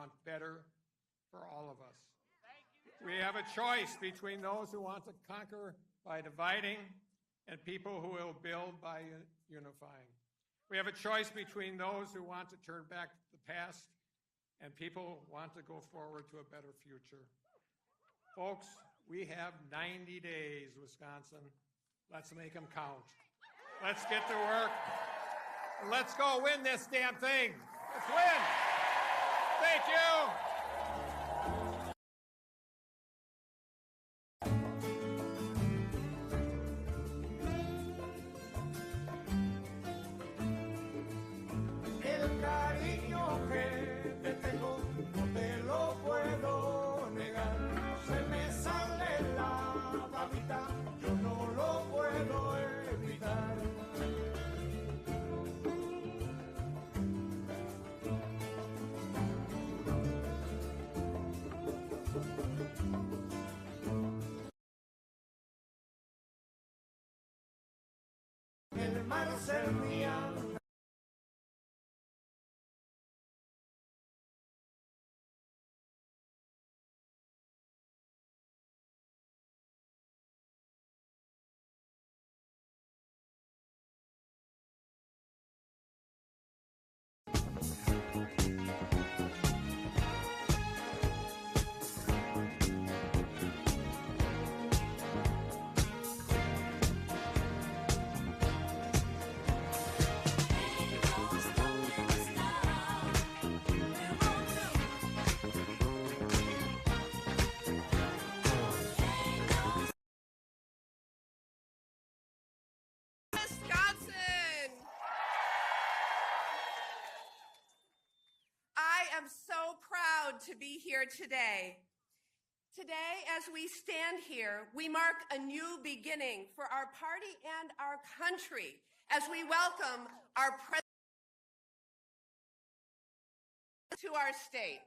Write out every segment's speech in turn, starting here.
want better for all of us. We have a choice between those who want to conquer by dividing and people who will build by unifying. We have a choice between those who want to turn back the past and people who want to go forward to a better future. Folks, we have 90 days, Wisconsin. Let's make them count. Let's get to work. Let's go win this damn thing. Let's win. Thank you. am so proud to be here today. Today, as we stand here, we mark a new beginning for our party and our country as we welcome our president to our state.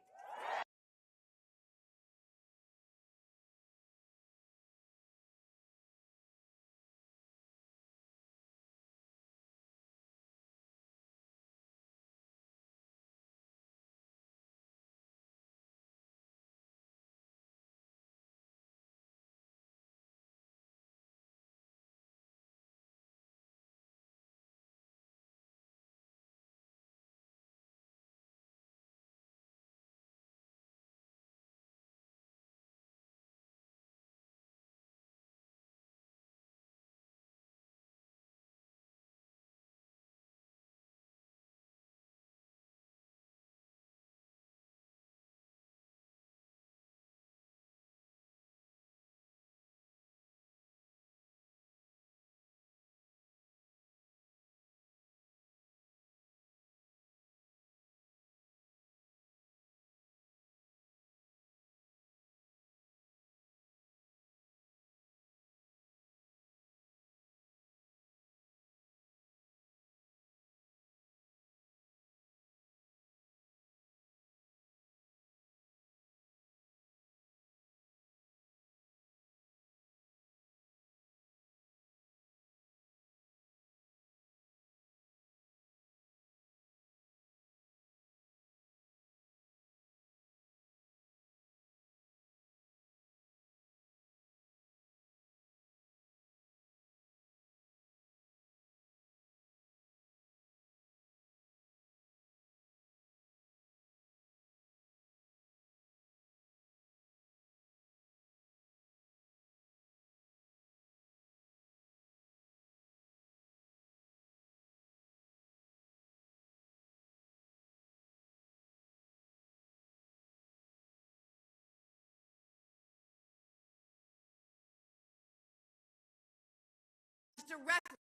Directly.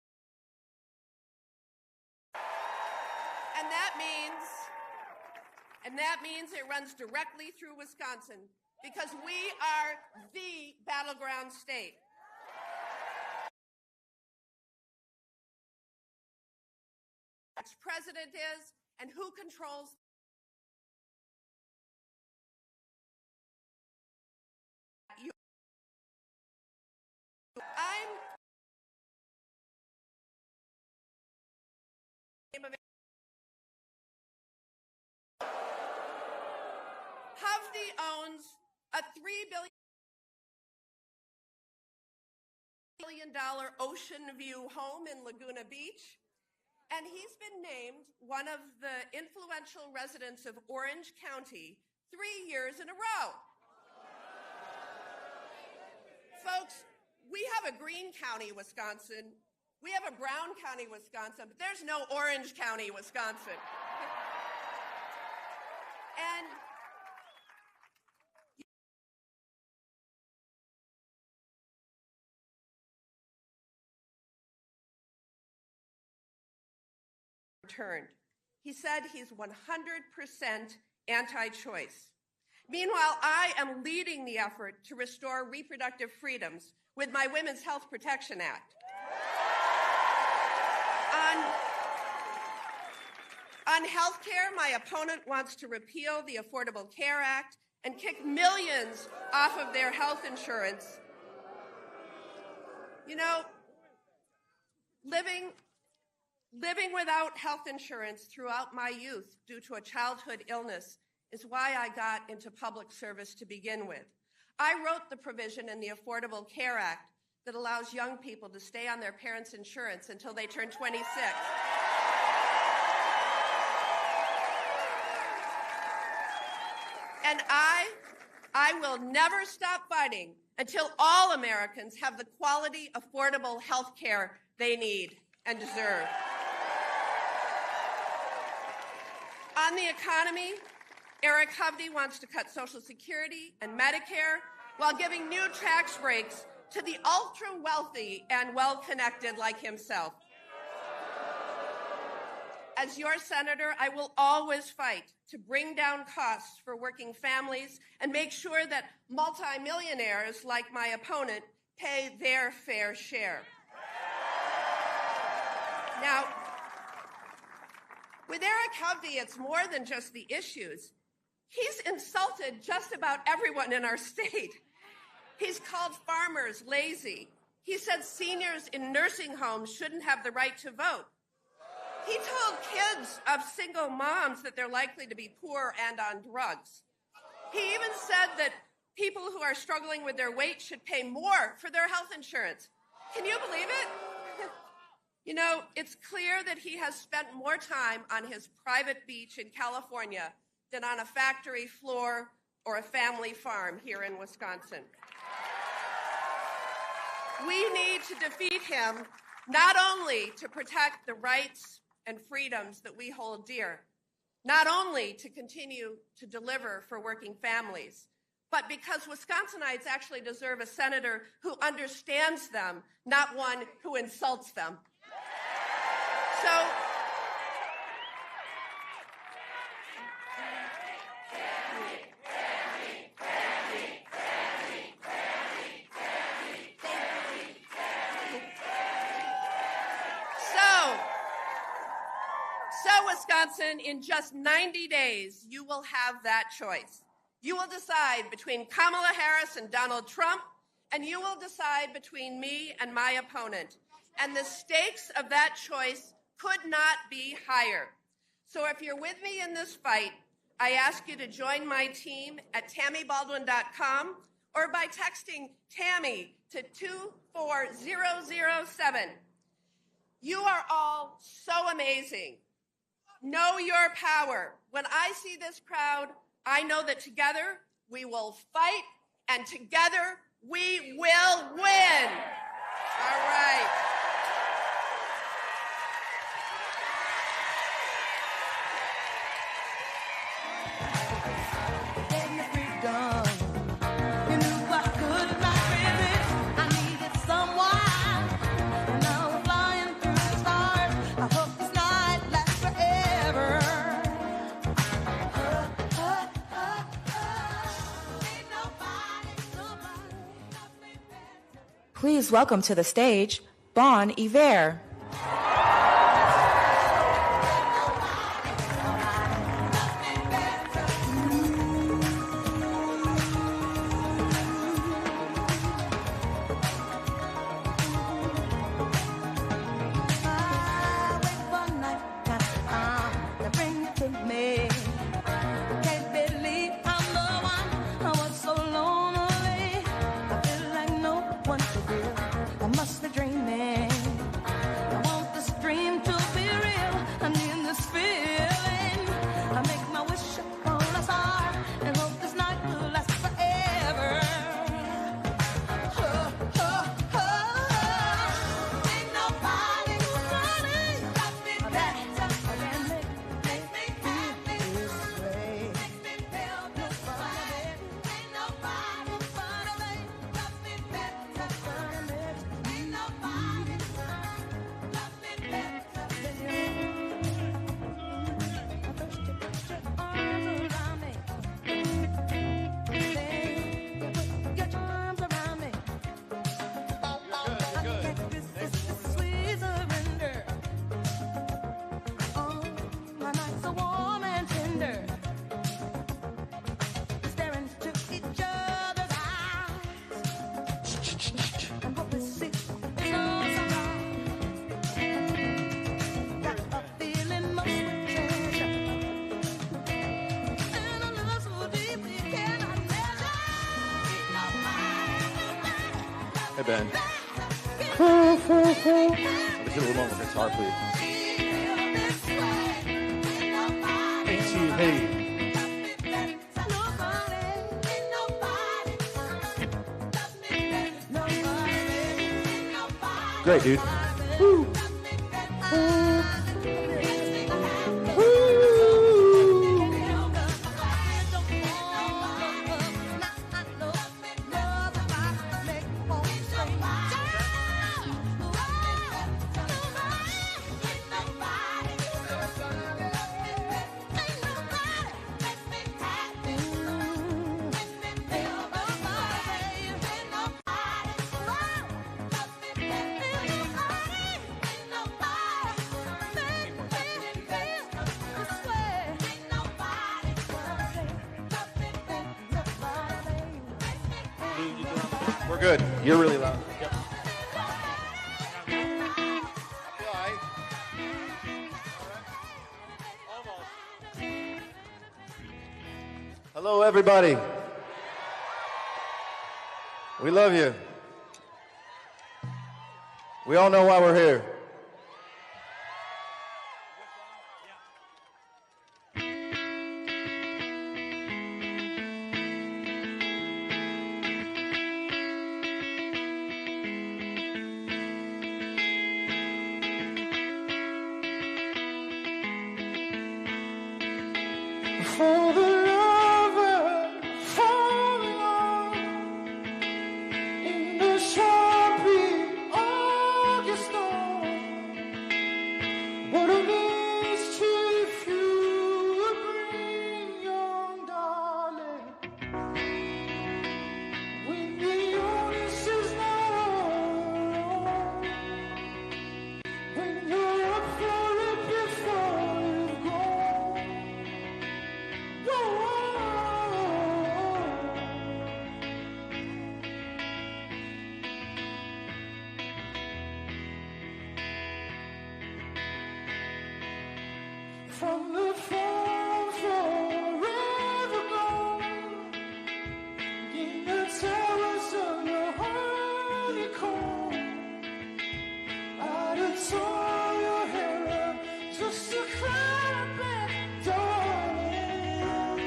And that means it runs directly through Wisconsin because we are the battleground state. Next president is and who controls you. Hafti owns a $3 billion ocean view home in Laguna Beach, and he's been named one of the influential residents of Orange County 3 years in a row. Folks, we have a green county, Wisconsin. We have a brown county, Wisconsin, but there's no Orange County, Wisconsin. And returned. He said he's 100% anti-choice. Meanwhile, I am leading the effort to restore reproductive freedoms with my Women's Health Protection Act. On health care, my opponent wants to repeal the Affordable Care Act and kick millions off of their health insurance. You know, living without health insurance throughout my youth due to a childhood illness is why I got into public service to begin with. I wrote the provision in the Affordable Care Act that allows young people to stay on their parents' insurance until they turn 26. And I will never stop fighting until all Americans have the quality, affordable health care they need and deserve. On the economy, Eric Hovde wants to cut Social Security and Medicare while giving new tax breaks to the ultra-wealthy and well-connected like himself. As your senator, I will always fight to bring down costs for working families and make sure that multimillionaires like my opponent pay their fair share. Now, with Eric Hovde, it's more than just the issues. He's insulted just about everyone in our state. He's called farmers lazy. He said seniors in nursing homes shouldn't have the right to vote. He told kids of single moms that they're likely to be poor and on drugs. He even said that people who are struggling with their weight should pay more for their health insurance. Can you believe it? You know, it's clear that he has spent more time on his private beach in California than on a factory floor or a family farm here in Wisconsin. We need to defeat him not only to protect the rights and freedoms that we hold dear, not only to continue to deliver for working families, but because Wisconsinites actually deserve a senator who understands them, not one who insults them. So Wisconsin, in just 90 days, you will have that choice. You will decide between Kamala Harris and Donald Trump, and you will decide between me and my opponent. And the stakes of that choice could not be higher. So if you're with me in this fight, I ask you to join my team at TammyBaldwin.com or by texting Tammy to 24007. You are all so amazing. Know your power. When I see this crowd, I know that together we will fight, and together we will win. All right. Please welcome to the stage, Bon Iver. Can't believe I'm the one. Hey, Ben. Let's do a little more with guitar, please. Hey, Steve, hey. Great, dude. We're good. You're really loud. Yep. Hello, everybody. We love you. We all know why we're here. For the lover falling on in the sharpie August storm. What a mischief you would bring, young darling, when the onus is not, when you're up for it before you've gone. From the fall forever gone, in the towers of your honeycomb, I'd have torn your hair up just to climb back, darling.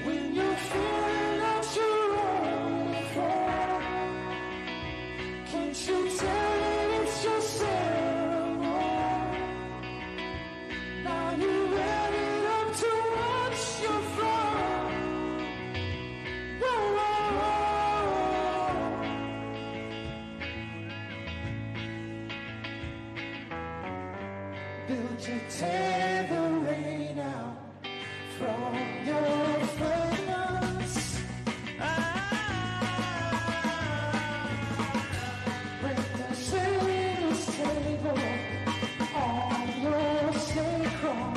When you're feeling out your own fall, can't you tell it's just ceremony? Now you're ready up to watch your fall. Whoa, whoa, whoa. Build to tear the rain out from your fragrance. Break the sailor's table on your sacrum.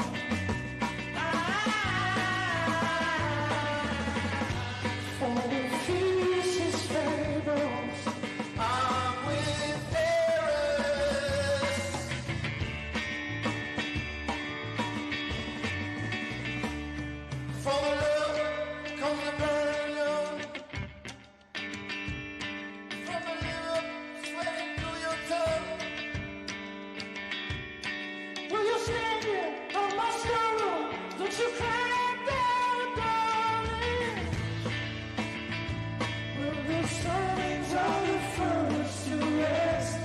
For the feast fables, I'm with Paris. For the love comes the burn young. From the liver sweating through your tongue. Will you stand here on my storeroom? Don't you cry down, darling. Will the servants are the first to rest?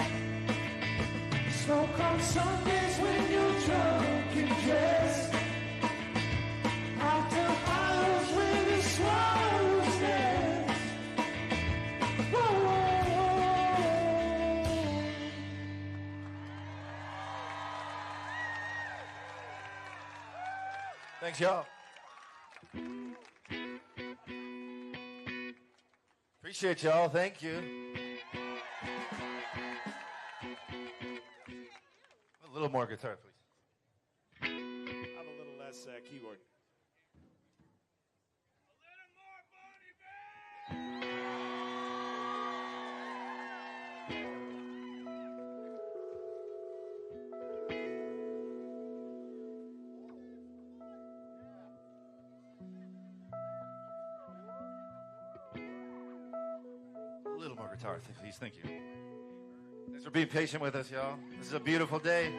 Smoke on Sundays when you're drunk and dressed. After hours when the swallows nest. Whoa, whoa, whoa. Thanks, y'all. Appreciate y'all. Thank you. A little more guitar, please. I'm a little less keyboard. A little more guitar. guitar, please. Thank you. Thanks for being patient with us, y'all. This is a beautiful day.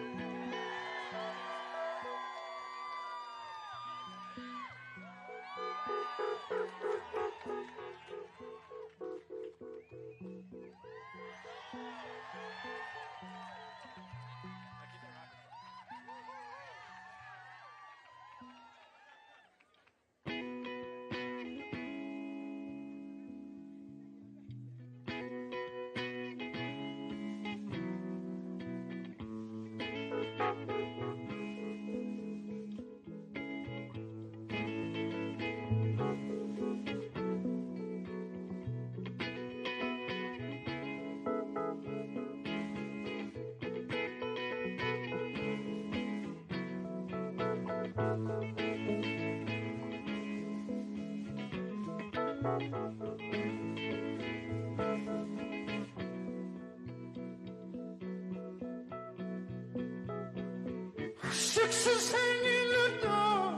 Sixes hanging the door.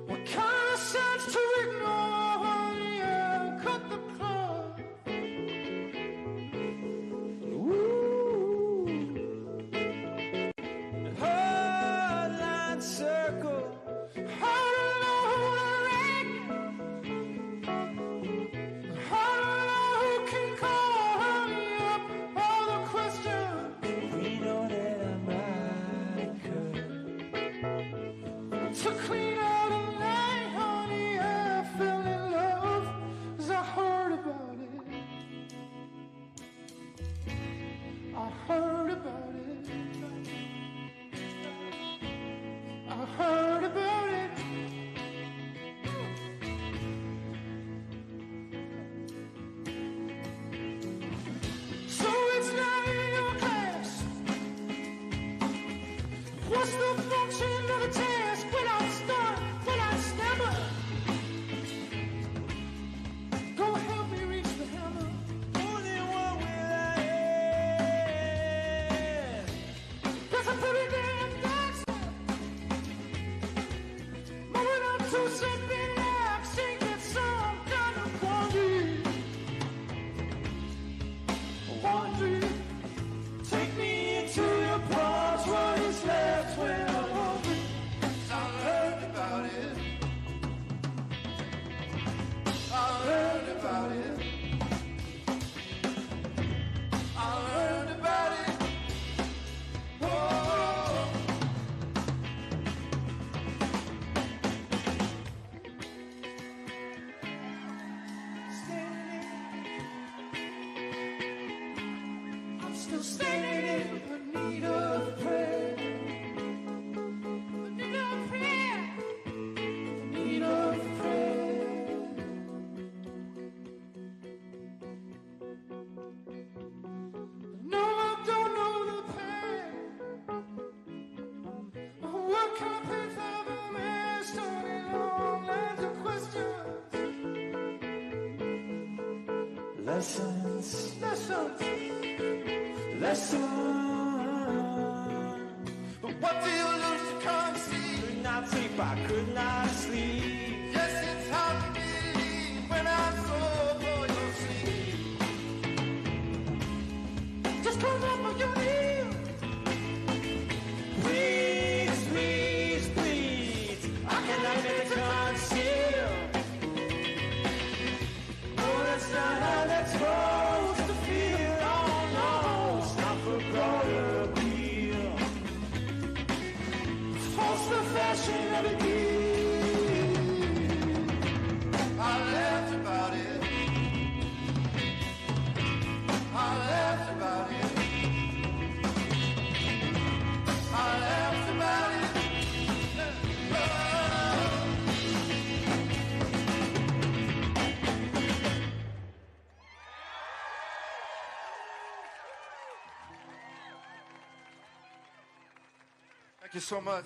What kind of signs to ignore? Yeah, cut the cloth. Ooh. Hard line circle. I don't know who to rate. I don't know who can call me up all the questions. We know that I'm right, to clean out a night, honey, I fell in love as I heard about it. I heard about it. I heard about it. So it's not in your class. What's the function of a task when I start, when I stammer? Go help me reach the hammer. Only one will I have. Cause I'm pretty damn dancer. Moving up to something like singing some kind of wandering. Take me into your parts, what is left when I'm hungry. I learned about it. I learned about it. I learned about it. Whoa. I'm still standing in the need of prayer. The need of prayer. The need of prayer. No, I don't know the pain. What kind of path have I missed? Turning long lines of questions. Lessons. What do you lose to come see? Could not sleep, I could not sleep. Yes, it's hard to believe when I fall for your sleep. Just come up on your knees. Please, please, please. I cannot make it conceal. Oh, that's not how that's supposed to feel. Oh no, it's not for broader appeal. False the fashion of a deal. I laughed about it. I laughed about it. I laughed about it. Thank you so much.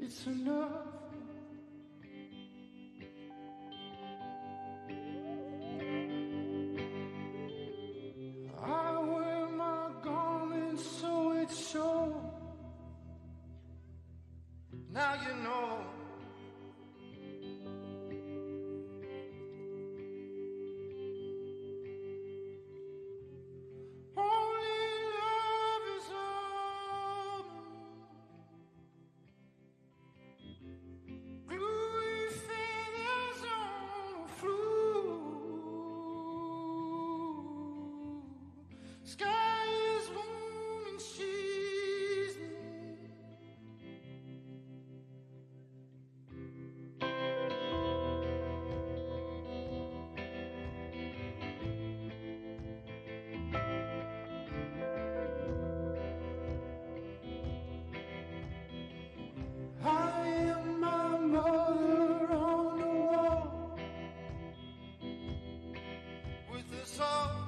it's enough. I wear my garments so it shows. Now you know. Only love is all. Gluey feathers on the floor. Sky is warm and she's I am my mother on the wall with a song.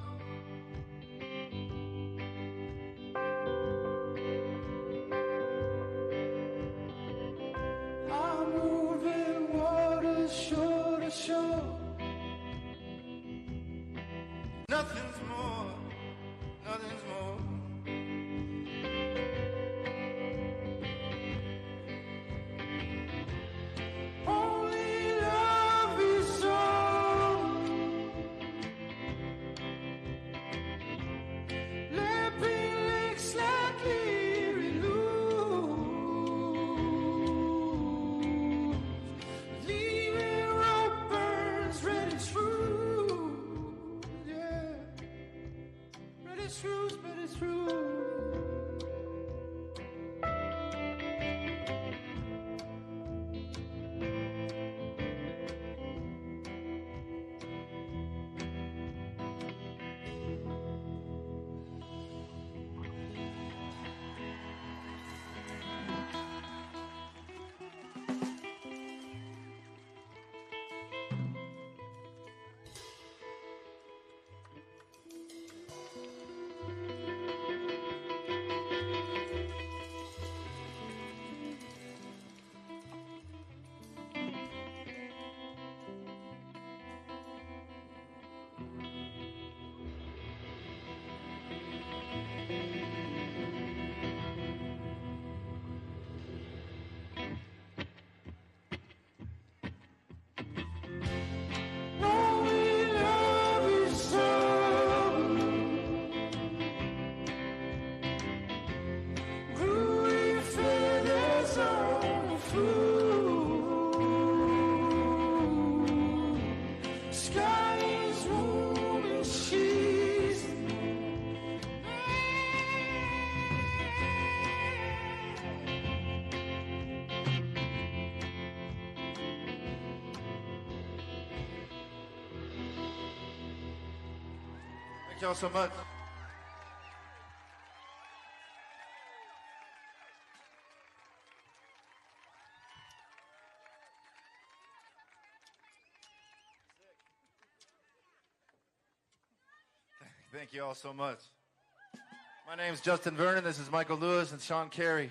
I'm moving water shore to shore. Nothing's more, nothing's more. Only love is all. Lapping lakes like Erie Lou. Leaving rope burns red as fruit. Yeah, red as fruit, red as fruit. Only love is all. Gluey feathers on the floor. Sky is warm and she's Thank y'all so much. Thank you all so much. My name's Justin Vernon. This is Michael Lewis and Sean Carey.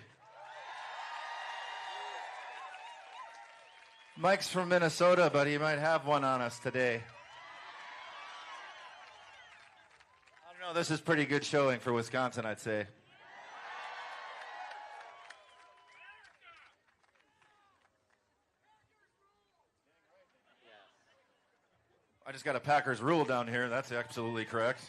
Mike's from Minnesota, but he might have one on us today. I don't know. This is pretty good showing for Wisconsin, I'd say. I just got a Packers rule down here. That's absolutely correct.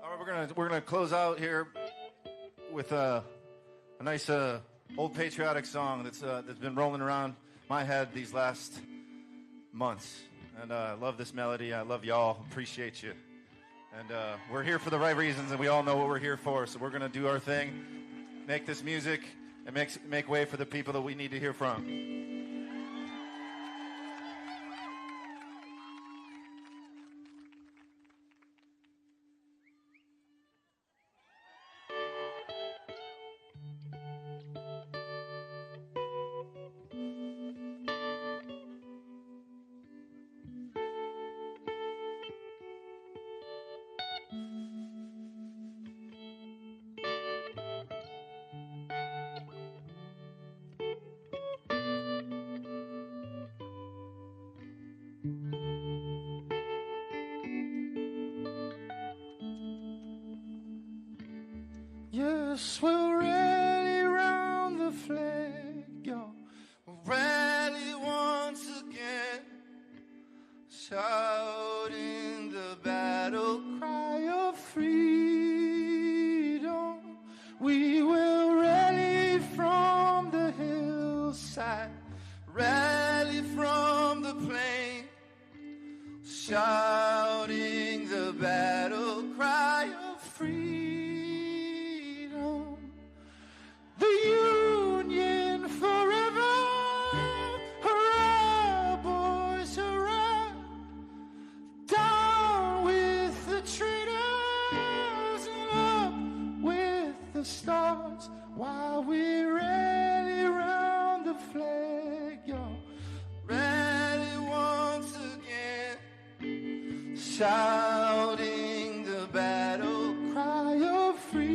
All right, we're gonna close out here with a nice old patriotic song that's been rolling around my head these last months, and I love this melody. I love y'all. Appreciate you, and we're here for the right reasons, and we all know what we're here for. So we're gonna do our thing, make this music, and make way for the people that we need to hear from. boys will rally round the flag, yo. We'll rally once again, shouting the battle cry of freedom. We will rally from the hillside, rally from the plain, shouting the battle cry of freedom. The Union forever, hurrah, boys, hurrah. Down with the traitors and up with the stars, while we rally round the flag, yo. Rally once again, shouting the battle cry of freedom.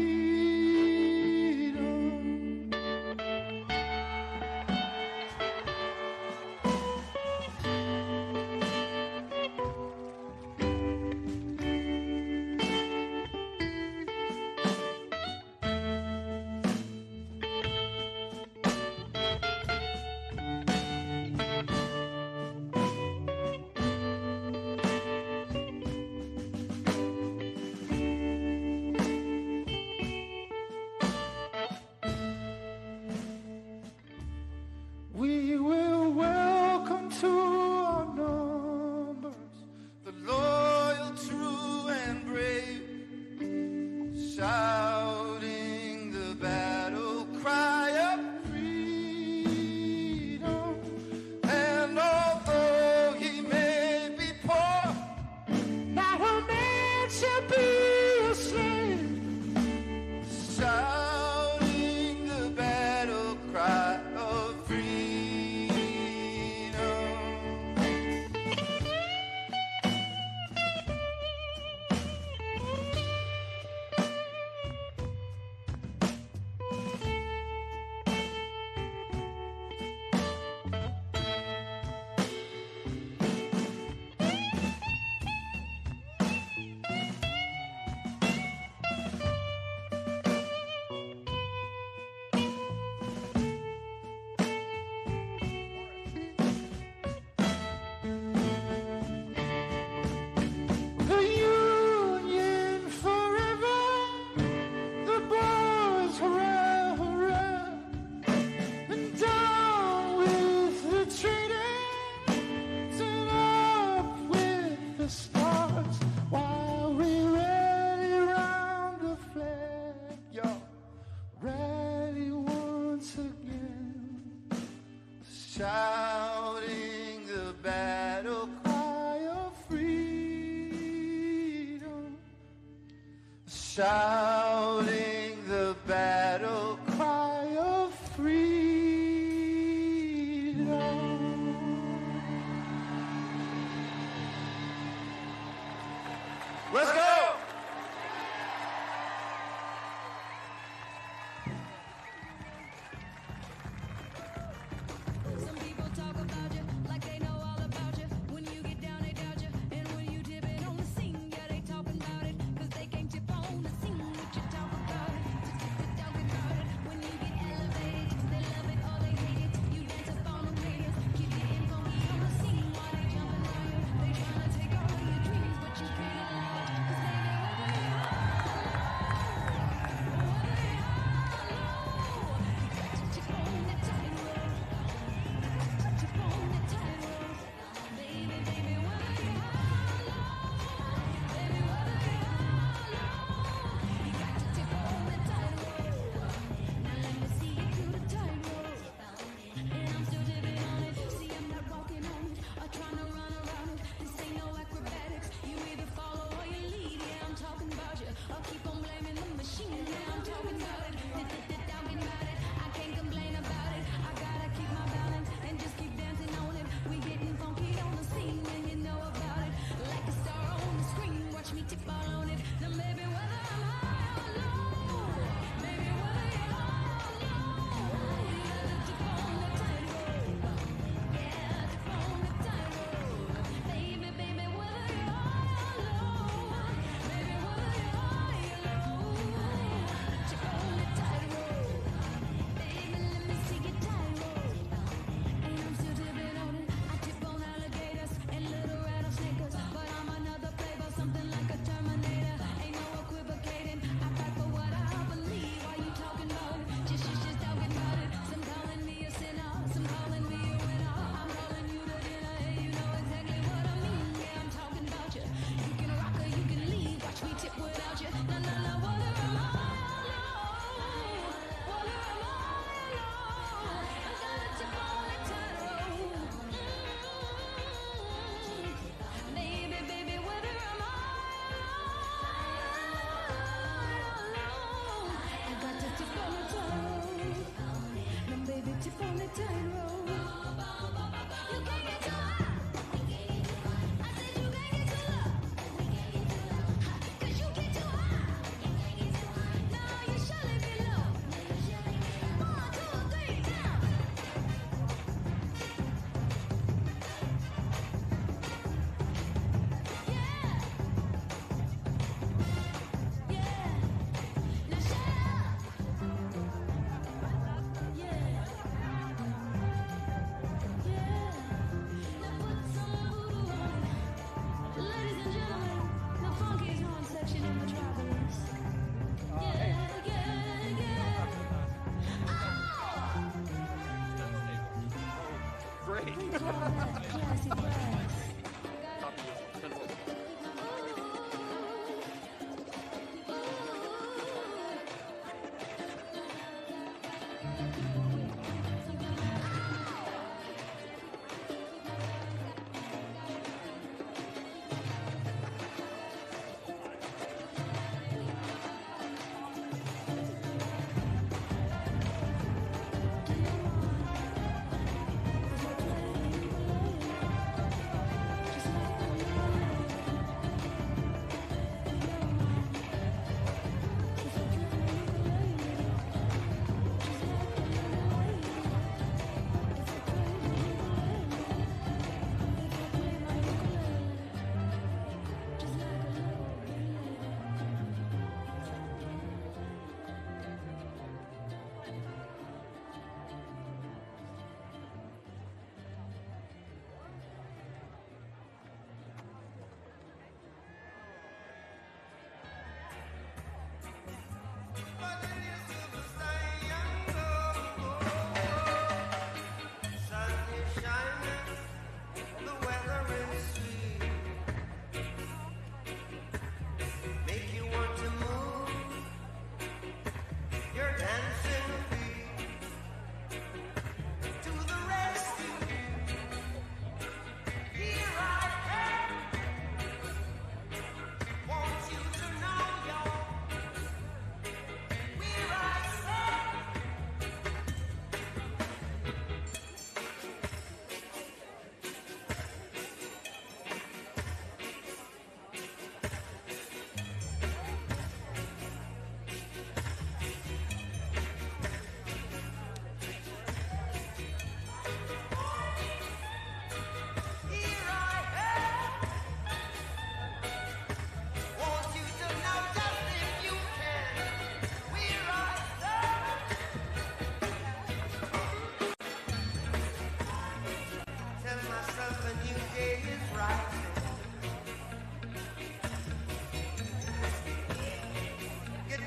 We will welcome to our numbers the loyal, true, and brave, shouting the battle cry of freedom. And although he may be poor, not a man shall be a slave, shouting the battle cry of freedom. The Union forever, the boys hurrah, hurrah, and down with the traitors and up with the stars, while we rally round the flag, yo. Rally once again, shouting the battle cry of freedom, shouting the battle cry of freedom. Let's go! Some people talk about you like they know all about you. When you get down, they doubt you. And when you dip it on the scene, yeah, they talking about it. Cause they can't tip on the scene what you talk about it. Just talking about it. When you get elevated, they love it or they hate it. You dance up on the haters. Keep getting funky on the scene while they jumping on you. They tryna take all of your dreams, but you can't allow it. Cause baby,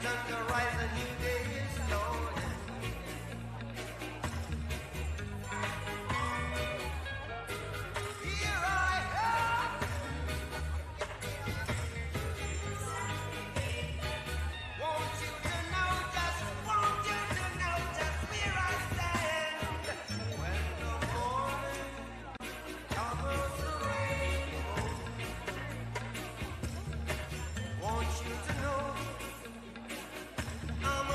just to rise a new day is dawning. Here I am. Want you to know just where I stand. When the morning covers the rainbow, want you to know I'm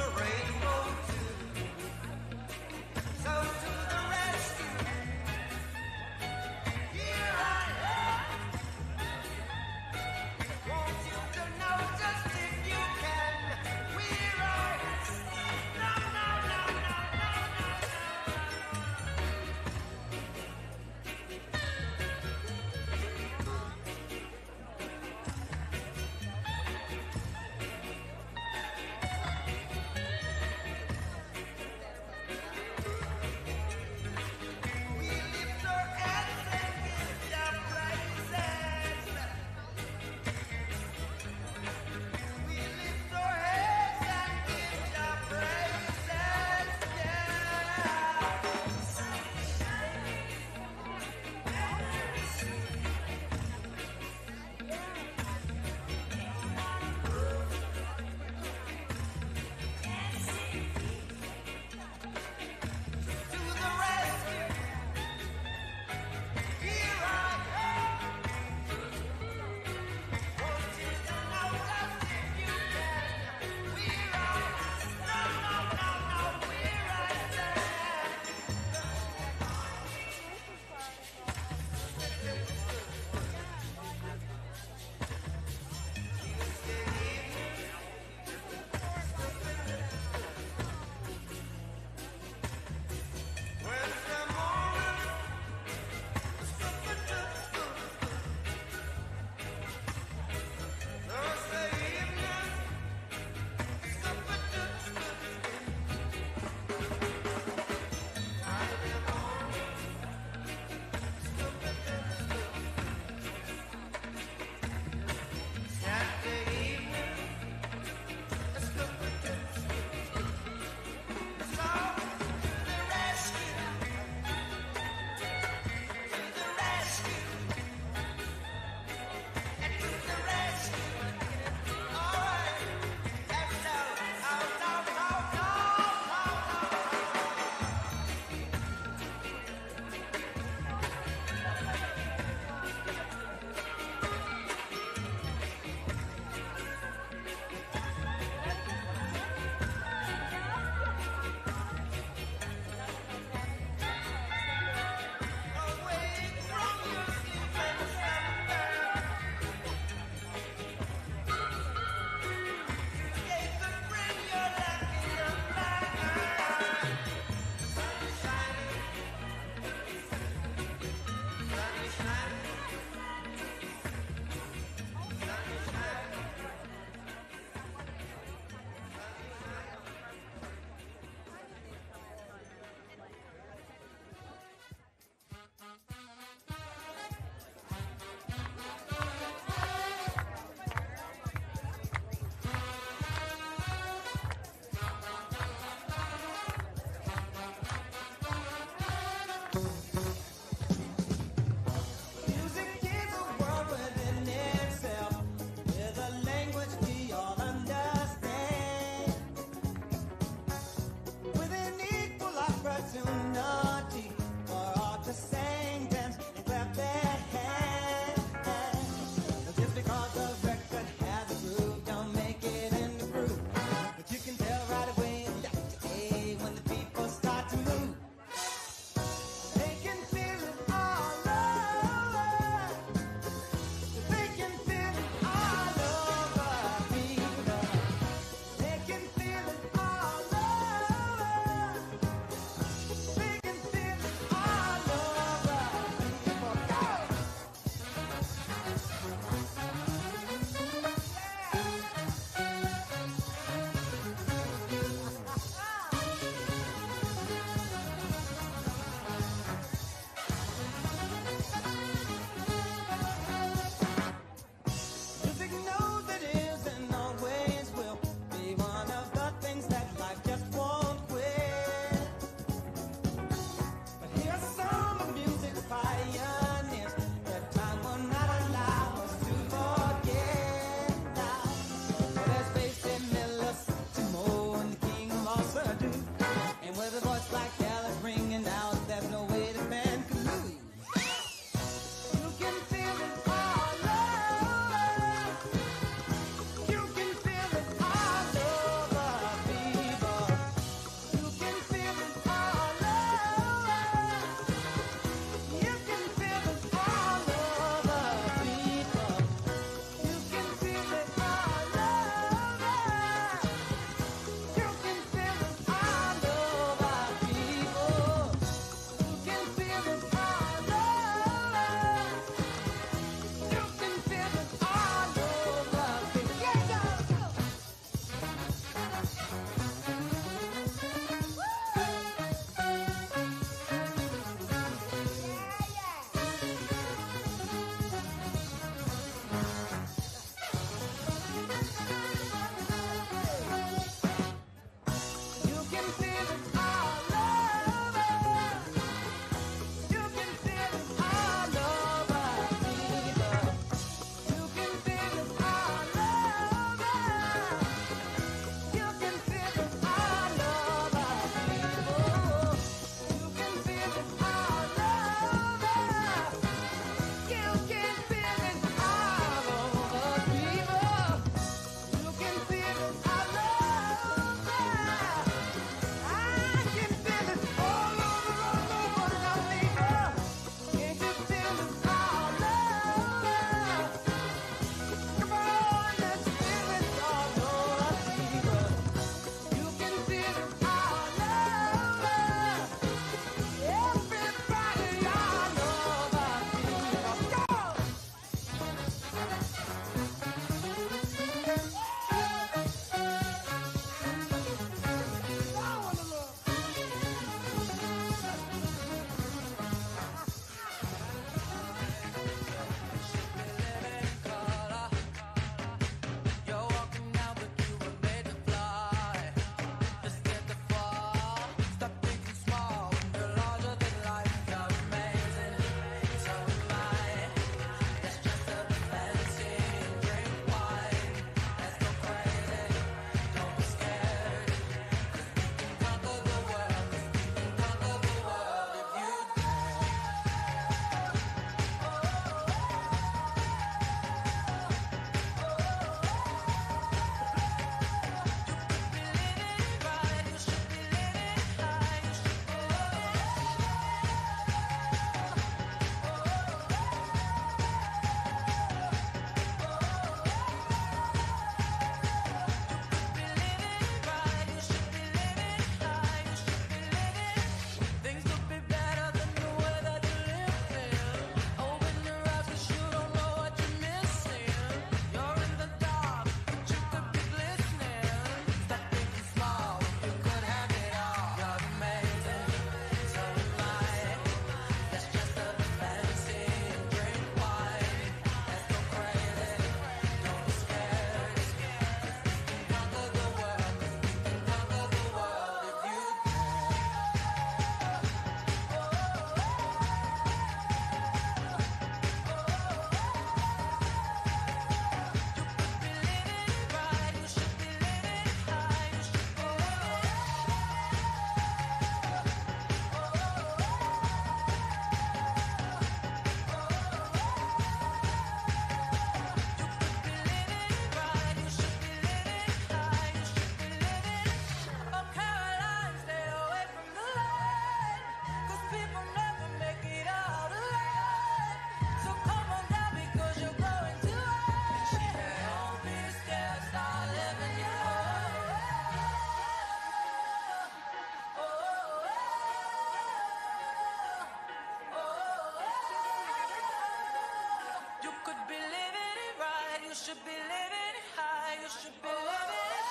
should be living it high. You should be living it.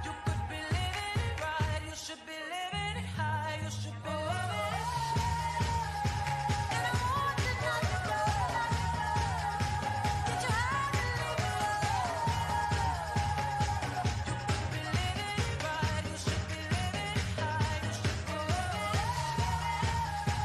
You could be living it right. You should be living it high. You should be living it. And I want you not to go. That you have to live it up. You could be living it right. You should be living it high. You should be living it.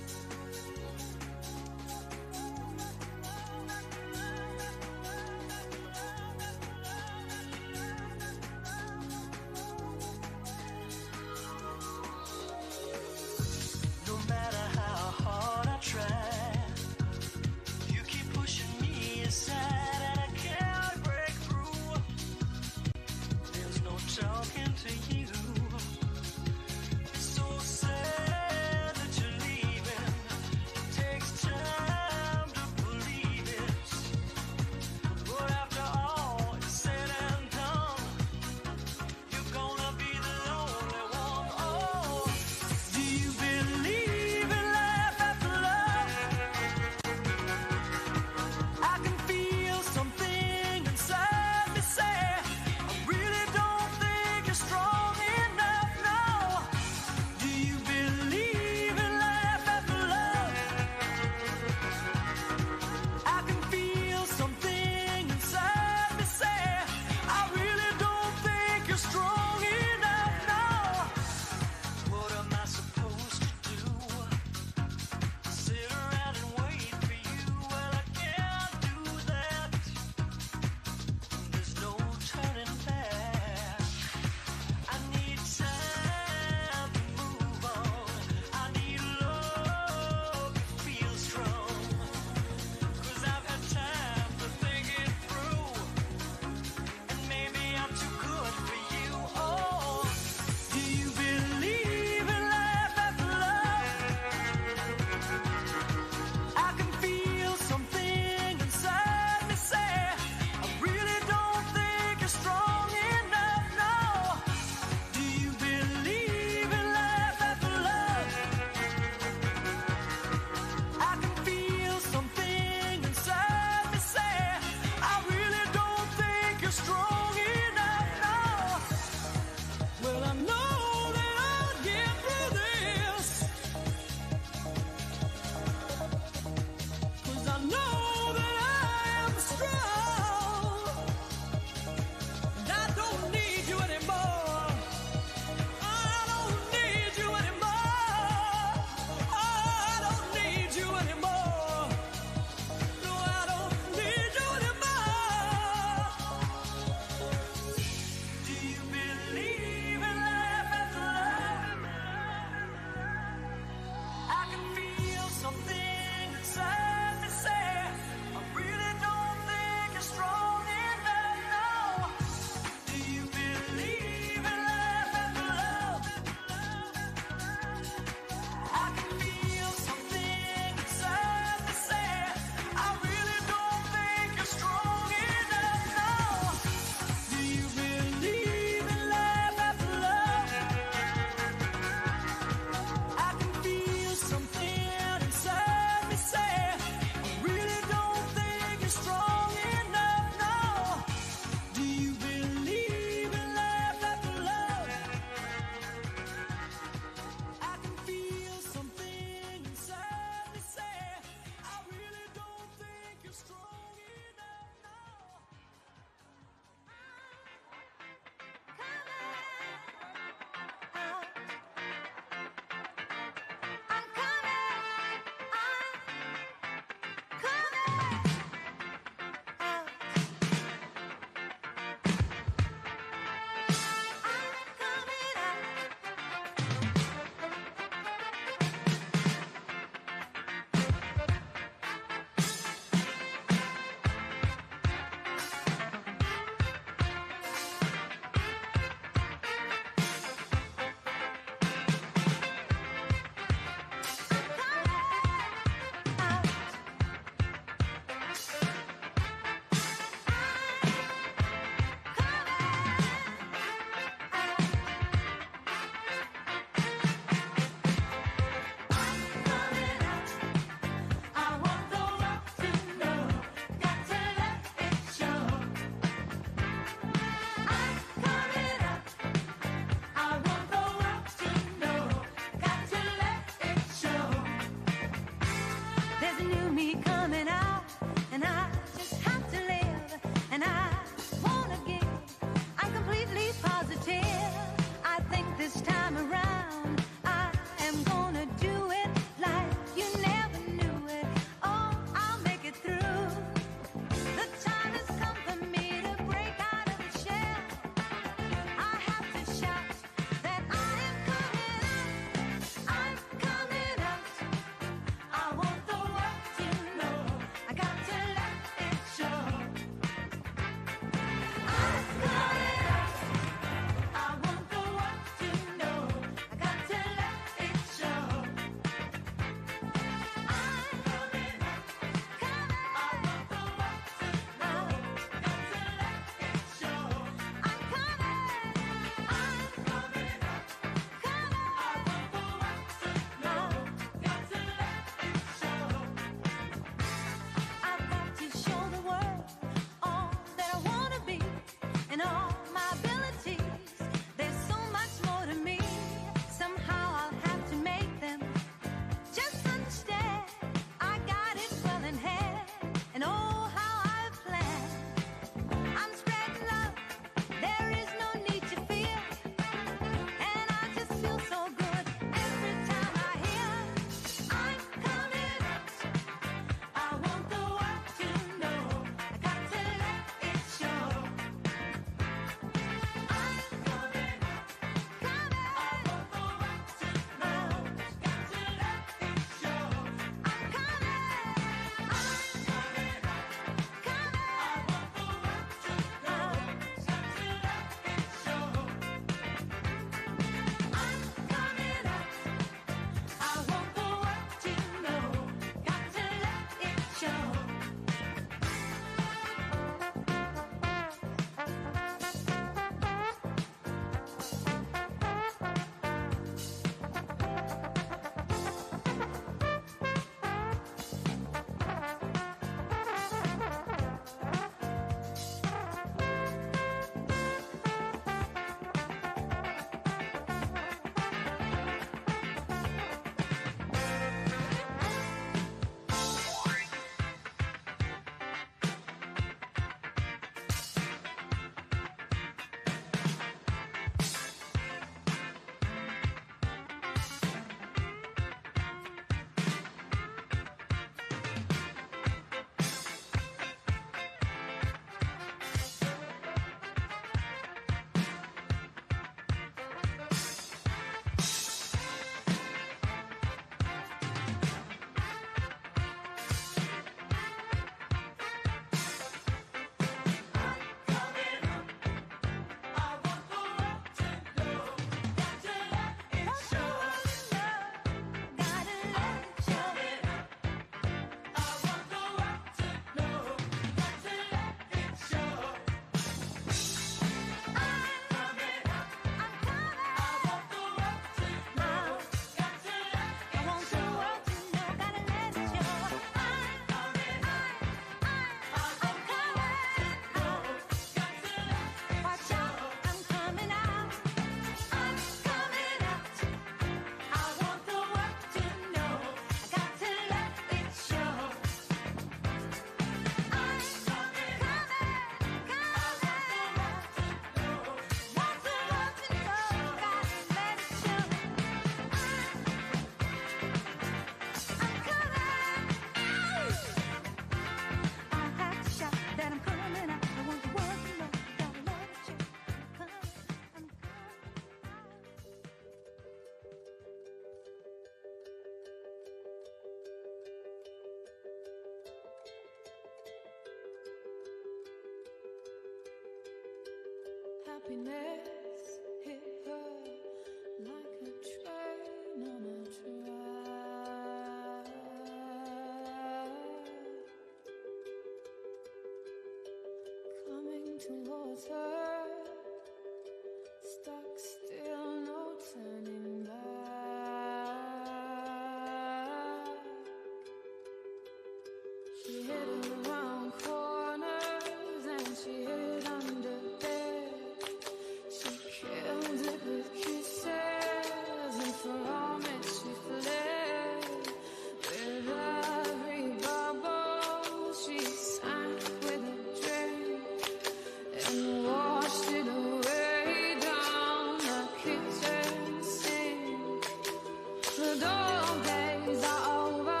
The dog days are over.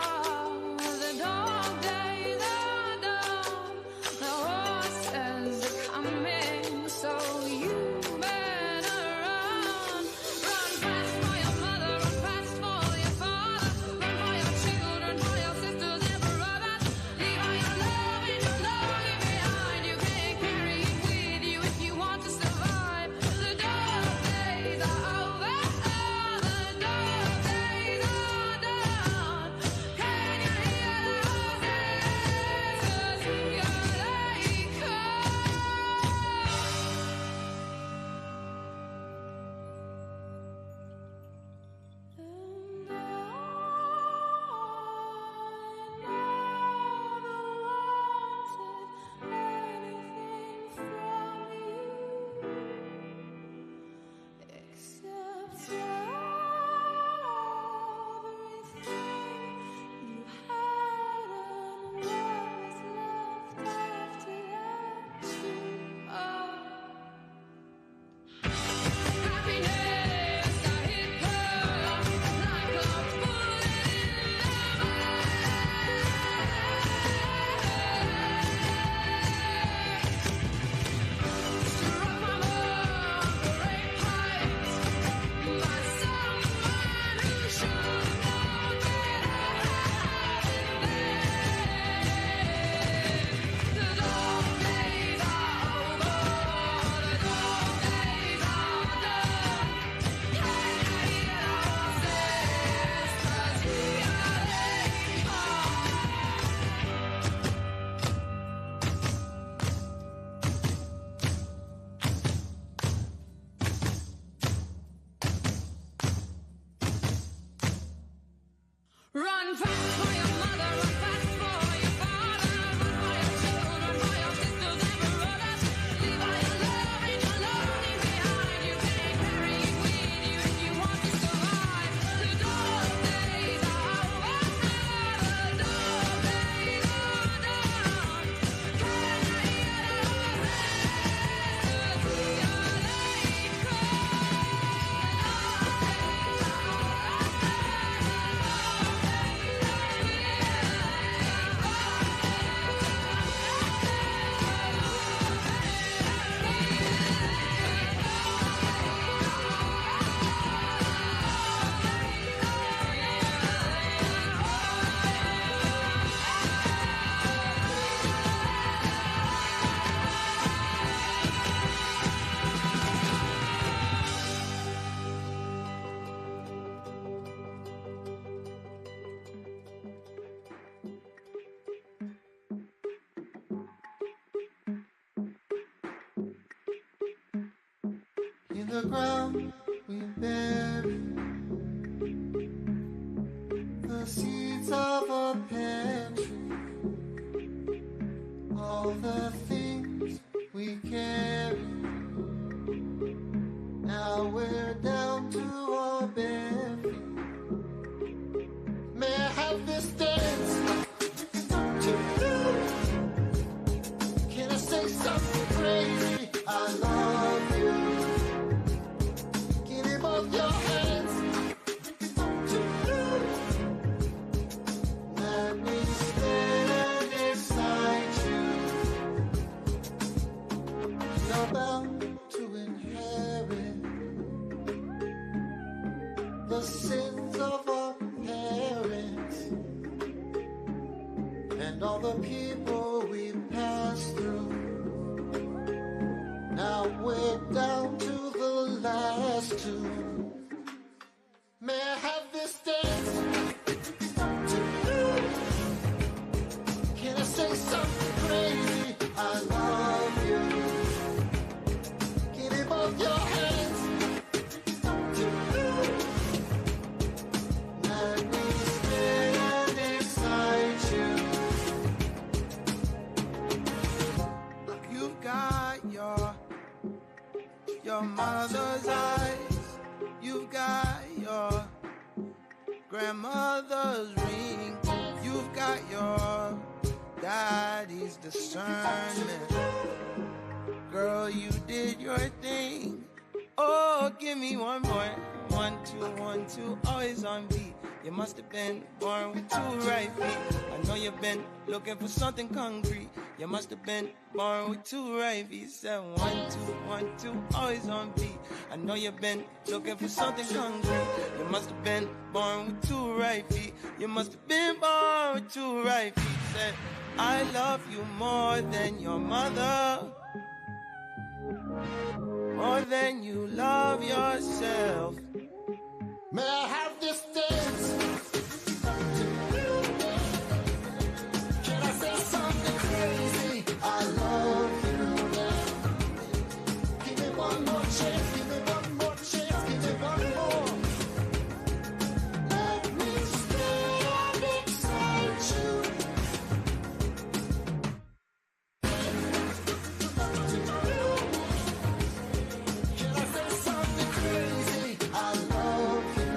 The dog days are done. The horses are coming, so you better run. Run fast for your mother, run fast for your father. Run for your children, for your sisters and brothers. Leave all your love and your longing behind. You can't carry it with you if you want to survive. The dog days are over. The dog days are done. Can you hear the horses? 'Cause here they come. Run fast for your mother, run fast for your father. Run for your children, for your sisters and brothers. Leave all your love and your longing behind. You can't carry it with you if you want to survive. The dog days are over. The dog days are done. Can you hear the horses? 'Cause here they In the ground we bury the seeds of a pantry, all the things we carry. Now we're down to our bare feet. May I have this dance to you? Can I say something crazy? I love you. Give me both your hands to you. Let me stand beside you. You're bound to inherit the sins of our parents and all the people we passed through. Now we're down to the last two. May I have this dance to you? Can I say something crazy? I love you. Give me both your hands to you. Let me stand beside you. You've got your mother's eyes. You've got your grandmother's ring. You've got your daddy's discernment. Girl, you did your thing. Oh, give me one more. 1, 2, 1, 2, always on beat. You must have been born with 2 right feet. I know you've been looking for something concrete. You must have been born with 2 right feet. Said 1, 2, 1, 2, always on beat. I know you've been looking for something concrete. You must have been born with 2 right feet. You must have been born with 2 right feet. Said, I love you more than your mother, more than you love yourself. May I have this dance? Can I say something crazy? I love you now. Give me one more chance, give me one more chance, give me one more. Let me stay and excite you. Can I say something crazy? I love you.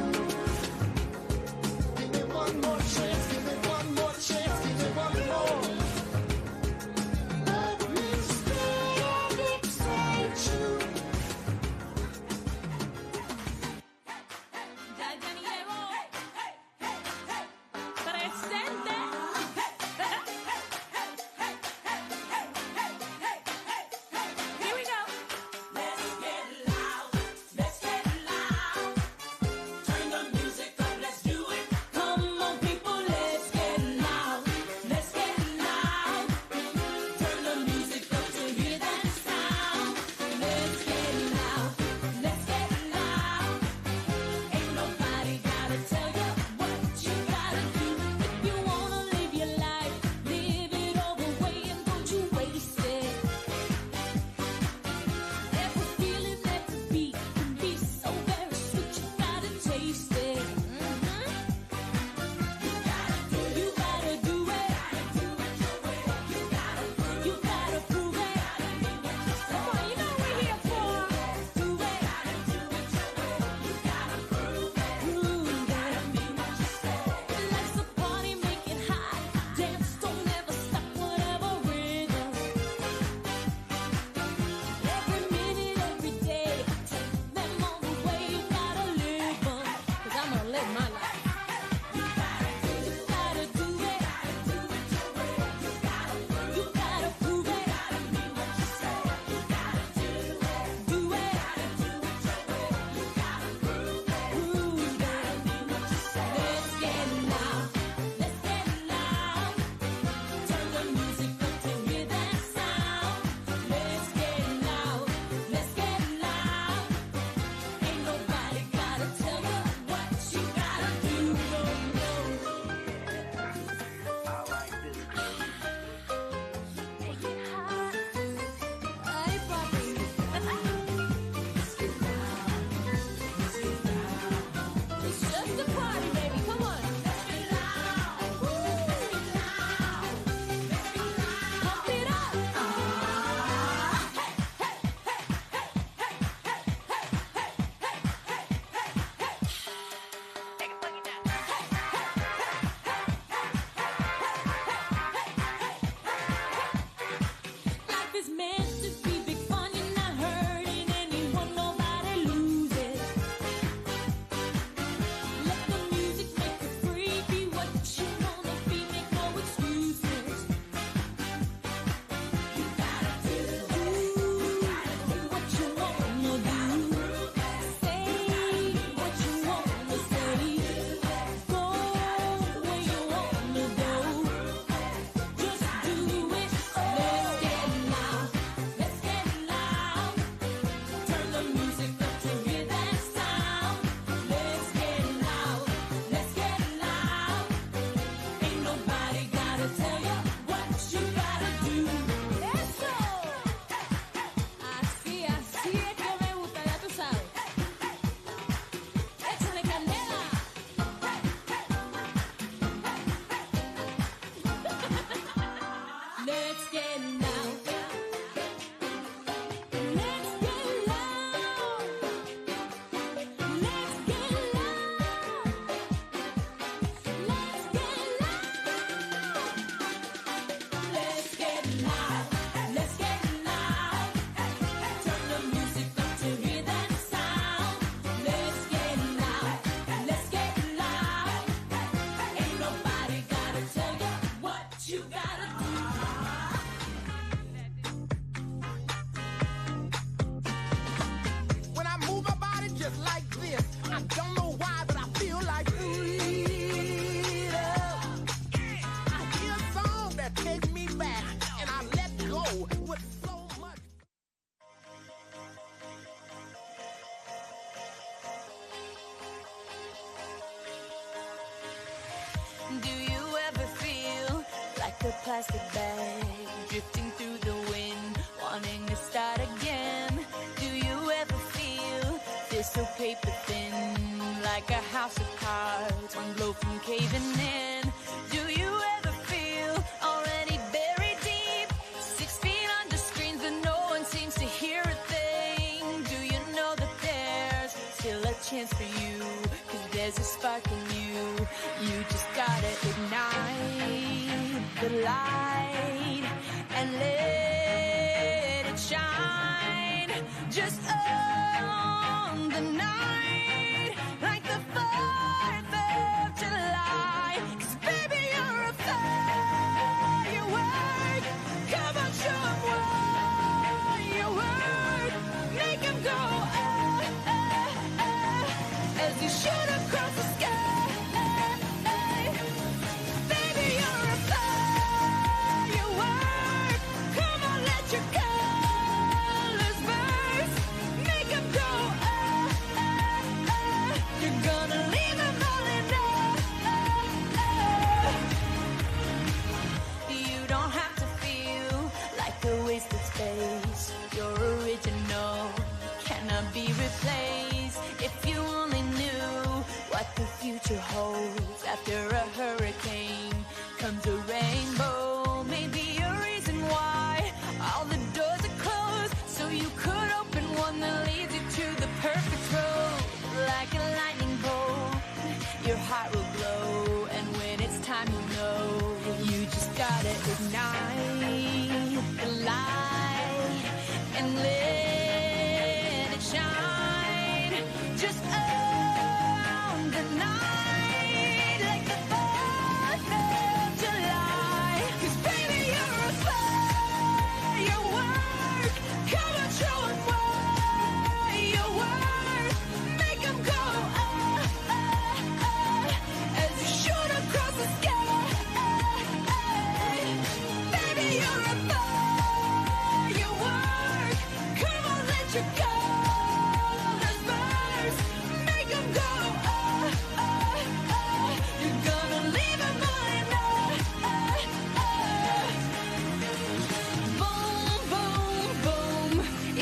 Do you ever feel like a plastic bag drifting through the wind, wanting to start again? Do you ever feel this so paper thin, like a house of cards, one blow from caving in? Do you ever feel already buried deep, 6 feet under screens but no one seems to hear a thing? Do you know that there's still a chance for you, 'cause there's a spark in you? You just gotta ignite the light and let it shine. Just on the night, like the 4th of July. 'Cause baby, you're a firework. Come on, show 'em what you work. Make 'em go, as you shoot across the sky. Baby, you're a firework. Come on, let your colors burst. Make 'em go, you're gonna leave 'em all in You don't have to feel like a wasted space. You're original, cannot be replaced. If you only knew what the future holds. After a hurricane comes a rainbow. Maybe a reason why all the doors are closed, so you could open one that leads you to the perfect road. Like a lightning bolt, your heart will glow, and when it's time you know, you just gotta ignite the light and let it shine. Just on the night, like the 4th of July. 'Cause baby, you're a firework. Come on, show 'em what you work. Make 'em go, as you shoot across the sky. Baby, you're a firework. Come on, let your colors burst. Make 'em go, you're gonna leave 'em all in Boom, boom, boom.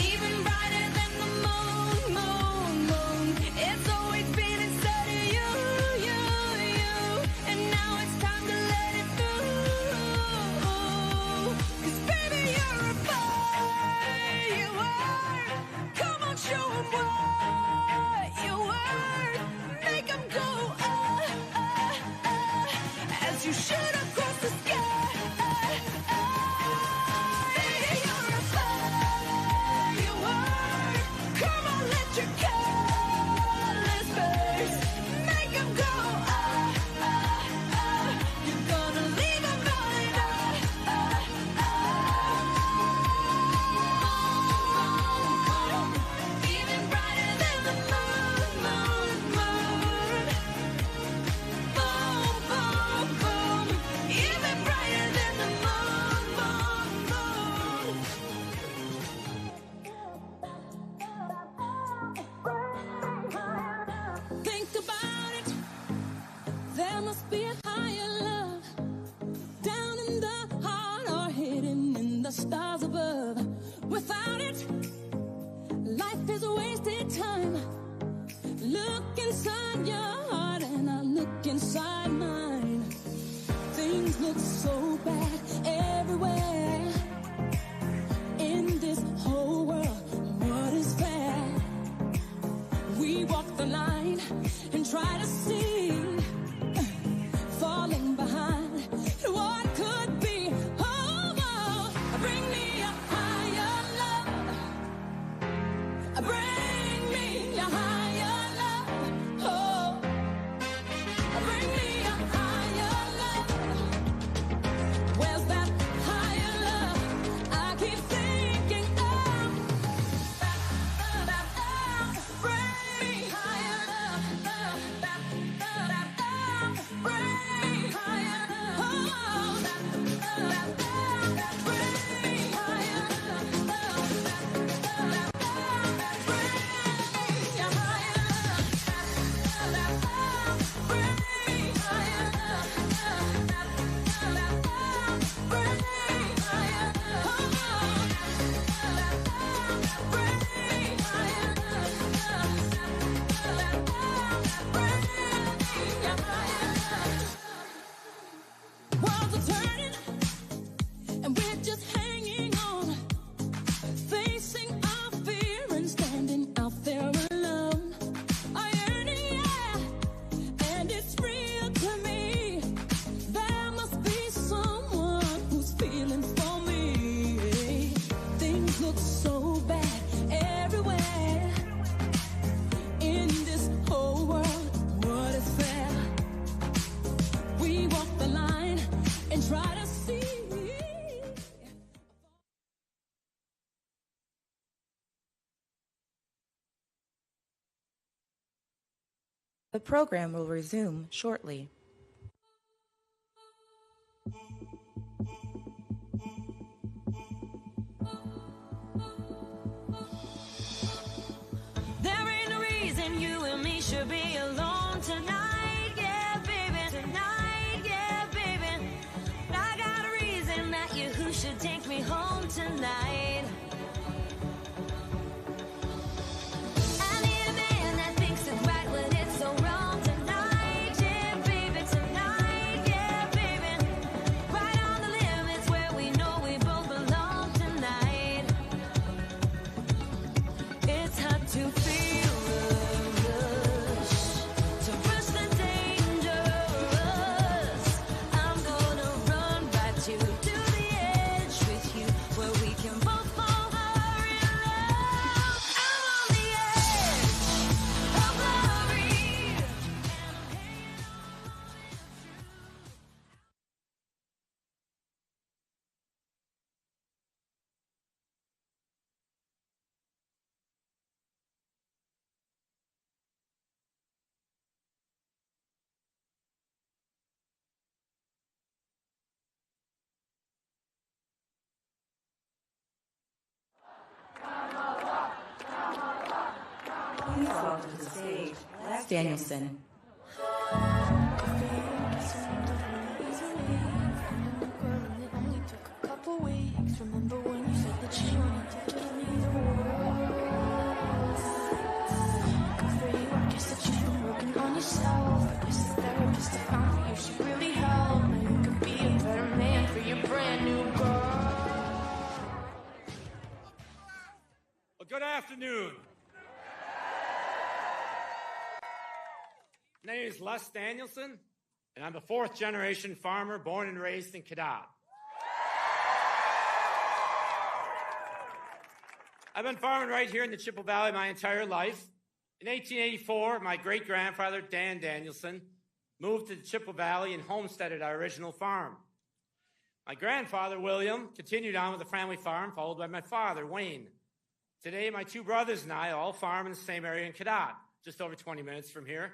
Even brighter than the moon, moon, moon. It's always been inside of you, you, you. And now it's time to let it through. 'Cause baby, you're a firework. Come on, show 'em what you worth. Make 'em go, as you shoot across the sky. Baby, you're a firework. Come on, let your colors burst. Make 'em go, you're gonna leave 'em all in Even brighter than the moon, moon, moon. Boom, boom, boom. Even brighter than the moon, moon, moon. Think about it. There must be a higher love down in the heart or hidden in the stars above. Without it, life is a wasted time. Look inside your heart and I look inside mine. Things look so bad everywhere. In this whole world, what is fair? We walk the line and try to see, falling behind what could be. Oh, oh, bring me a higher love. Bring me a higher love. Oh, bring me The program will resume shortly. There ain't a reason you and me should be alone tonight, yeah, baby. Tonight, yeah, baby. But I got a reason that you who should take me home tonight. I need a man that thinks it's right when it's so wrong tonight, yeah, baby. Tonight, yeah, baby. Right on the limits where we know we both belong tonight. It's hard to feel the rush, to rush the dangerous. I'm gonna run right to the edge with you, where we can both fall in love. I'm on the edge of glory, and I'm hanging on Please welcome to the stage, Les Danielson. It only took a couple weeks. Remember when you said that you wanted to give me the world? Good for you, I guess that you've been working on yourself. I guess the therapist I found for you should really help. Now you could be a better man for your brand new girl. Well, good afternoon. My name is Les Danielson, and I'm a fourth-generation farmer born and raised in Cadott. I've been farming right here in the Chippewa Valley my entire life. In 1884, my great-grandfather, Dan Danielson, moved to the Chippewa Valley and homesteaded our original farm. My grandfather, William, continued on with the family farm, followed by my father, Wayne. Today, my two brothers and I all farm in the same area in Cadott, just over 20 minutes from here.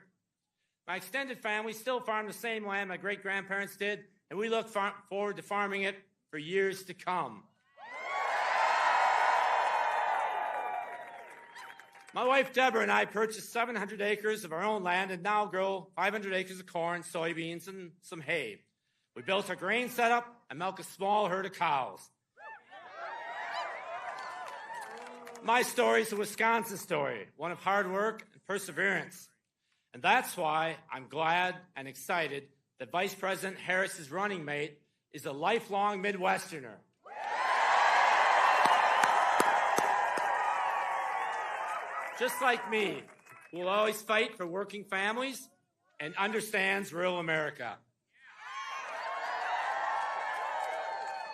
My extended family still farm the same land my great-grandparents did, and we look forward to farming it for years to come. My wife, Deborah, and I purchased 700 acres of our own land and now grow 500 acres of corn, soybeans, and some hay. We built our grain setup and milk a small herd of cows. My story is a Wisconsin story, one of hard work and perseverance. And that's why I'm glad and excited that Vice President Harris's running mate is a lifelong Midwesterner. Just like me, who will always fight for working families and understands rural America.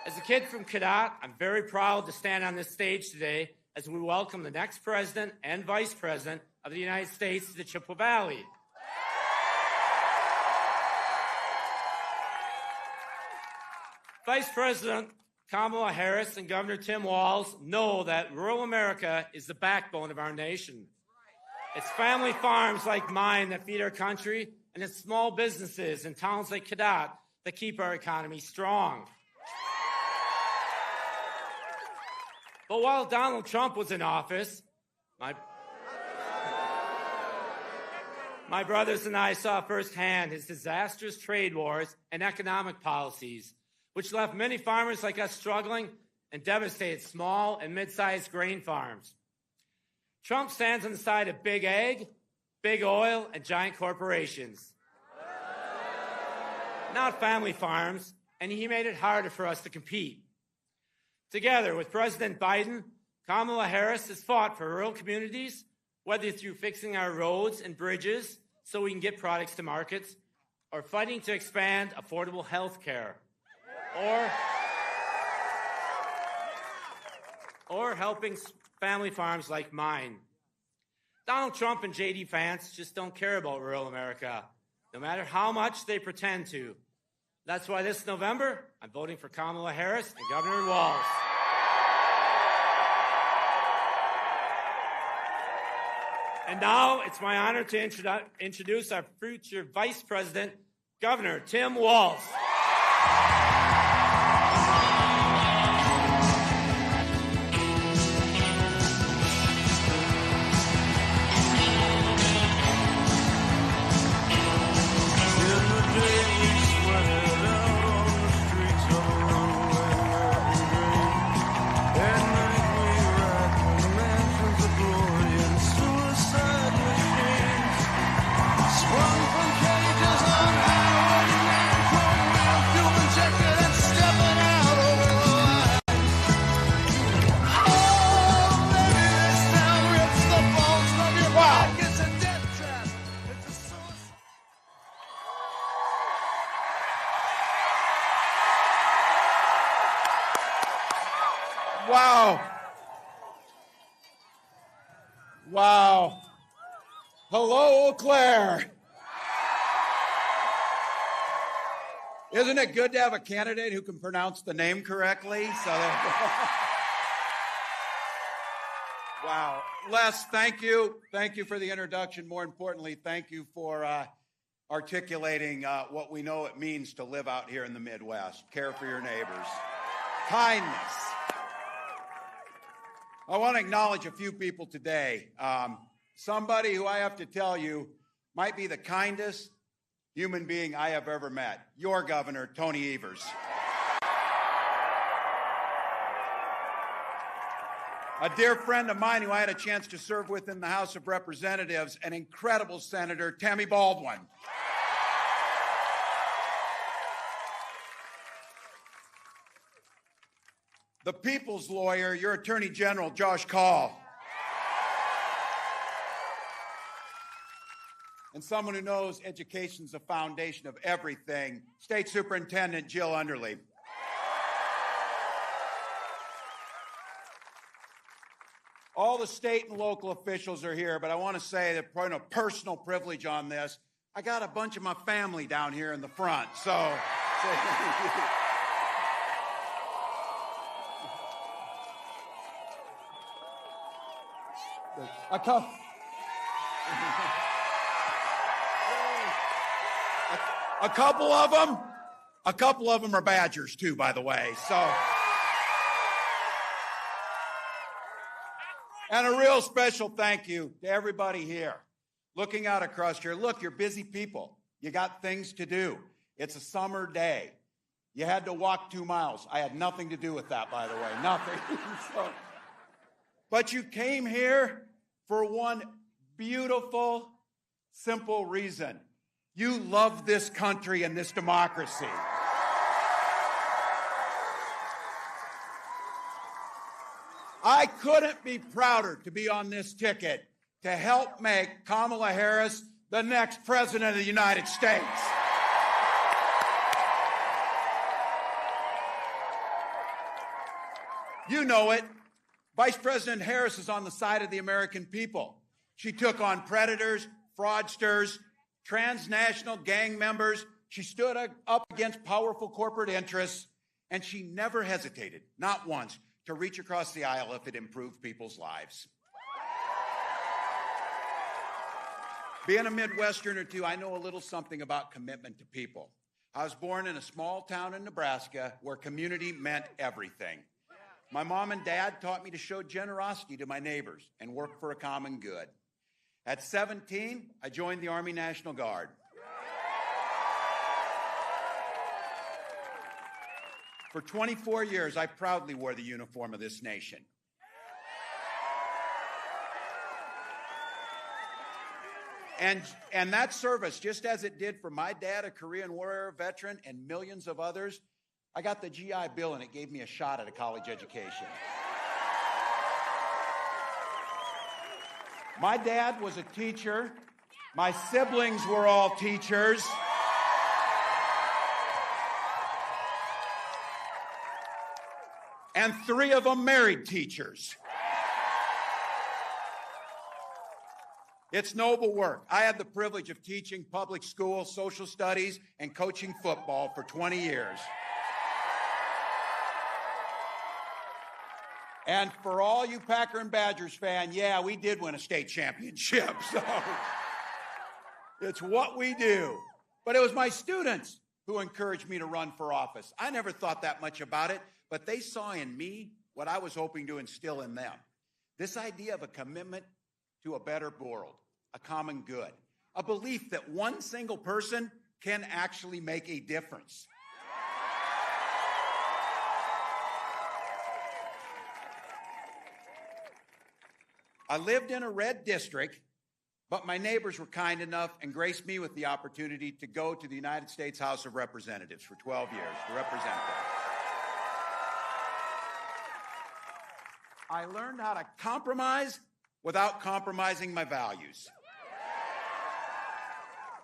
As a kid from Cadott, I'm very proud to stand on this stage today as we welcome the next president and vice president of the United States to the Chippewa Valley. Vice President Kamala Harris and Governor Tim Walz know that rural America is the backbone of our nation. It's family farms like mine that feed our country, and it's small businesses in towns like Cadott that keep our economy strong. But while Donald Trump was in office, my brothers and I saw firsthand his disastrous trade wars and economic policies, which left many farmers like us struggling and devastated small and mid-sized grain farms. Trump stands on the side of big ag, big oil, and giant corporations. Not family farms, and he made it harder for us to compete. Together with President Biden, Kamala Harris has fought for rural communities, whether through fixing our roads and bridges so we can get products to markets, or fighting to expand affordable health care, or helping family farms like mine. Donald Trump and J.D. Vance just don't care about rural America, no matter how much they pretend to. That's why this November, I'm voting for Kamala Harris and Governor Walz. And now it's my honor to introduce our future Vice President, Governor Tim Walz. Wow. Wow. Hello, Eau Claire. Isn't it good to have a candidate who can pronounce the name correctly? Wow. Les, thank you. Thank you for the introduction. More importantly, thank you for articulating what we know it means to live out here in the Midwest. Care for your neighbors. Kindness. I want to acknowledge a few people today. Somebody who I have to tell you might be the kindest human being I have ever met. Your governor, Tony Evers. A dear friend of mine who I had a chance to serve with in the House of Representatives, an incredible senator, Tammy Baldwin. The people's lawyer, your Attorney General, Josh Kaul. And someone who knows education's the foundation of everything, State Superintendent Jill Underly. All the state and local officials are here, but I want to say that point of personal privilege on this, I got a bunch of my family down here in the front, so. A couple of them are Badgers too, by the way. So, and a real special thank you to everybody here. Looking out across here, look, you're busy people. You got things to do. It's a summer day. You had to walk 2 miles. I had nothing to do with that, by the way, nothing. But you came here for one beautiful, simple reason. You love this country and this democracy. I couldn't be prouder to be on this ticket to help make Kamala Harris the next president of the United States. You know it. Vice President Harris is on the side of the American people. She took on predators, fraudsters, transnational gang members. She stood up against powerful corporate interests, and she never hesitated, not once, to reach across the aisle if it improved people's lives. Being a Midwesterner, too, I know a little something about commitment to people. I was born in a small town in Nebraska where community meant everything. My mom and dad taught me to show generosity to my neighbors and work for a common good. At 17, I joined the Army National Guard. For 24 years, I proudly wore the uniform of this nation. And that service, just as it did for my dad, a Korean War veteran, and millions of others, I got the GI Bill, and it gave me a shot at a college education. My dad was a teacher. My siblings were all teachers. And 3 of them married teachers. It's noble work. I had the privilege of teaching public school, social studies, and coaching football for 20 years. And for all you Packer and Badgers fan, yeah, we did win a state championship. So it's what we do. But it was my students who encouraged me to run for office. I never thought that much about it, but they saw in me what I was hoping to instill in them. This idea of a commitment to a better world, a common good, a belief that one single person can actually make a difference. I lived in a red district, but my neighbors were kind enough and graced me with the opportunity to go to the United States House of Representatives for 12 years to represent them. I learned how to compromise without compromising my values.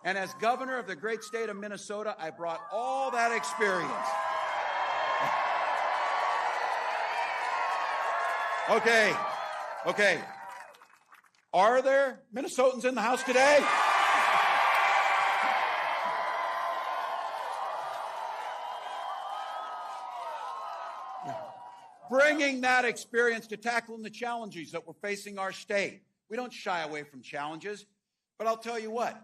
And as governor of the great state of Minnesota, I brought all that experience. Okay. Are there Minnesotans in the house today? Bringing that experience to tackling the challenges that we're facing our state. We don't shy away from challenges, but I'll tell you what,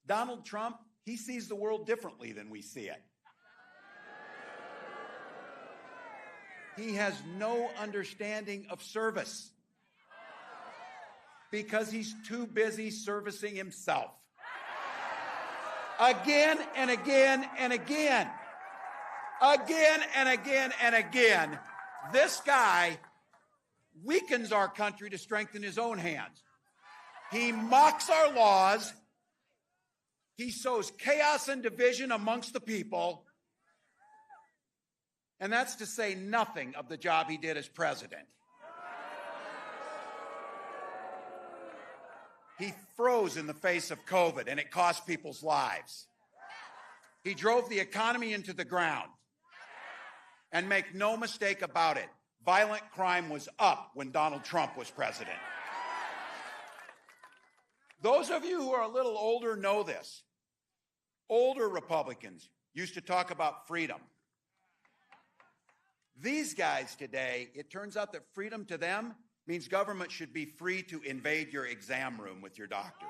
Donald Trump, he sees the world differently than we see it. He has no understanding of service because he's too busy servicing himself. Again and again and again. Again and again and again. This guy weakens our country to strengthen his own hands. He mocks our laws. He sows chaos and division amongst the people. And that's to say nothing of the job he did as president. He froze in the face of COVID, and it cost people's lives. He drove the economy into the ground. And make no mistake about it, violent crime was up when Donald Trump was president. Those of you who are a little older know this. Older Republicans used to talk about freedom. These guys today, it turns out that freedom to them means government should be free to invade your exam room with your doctor.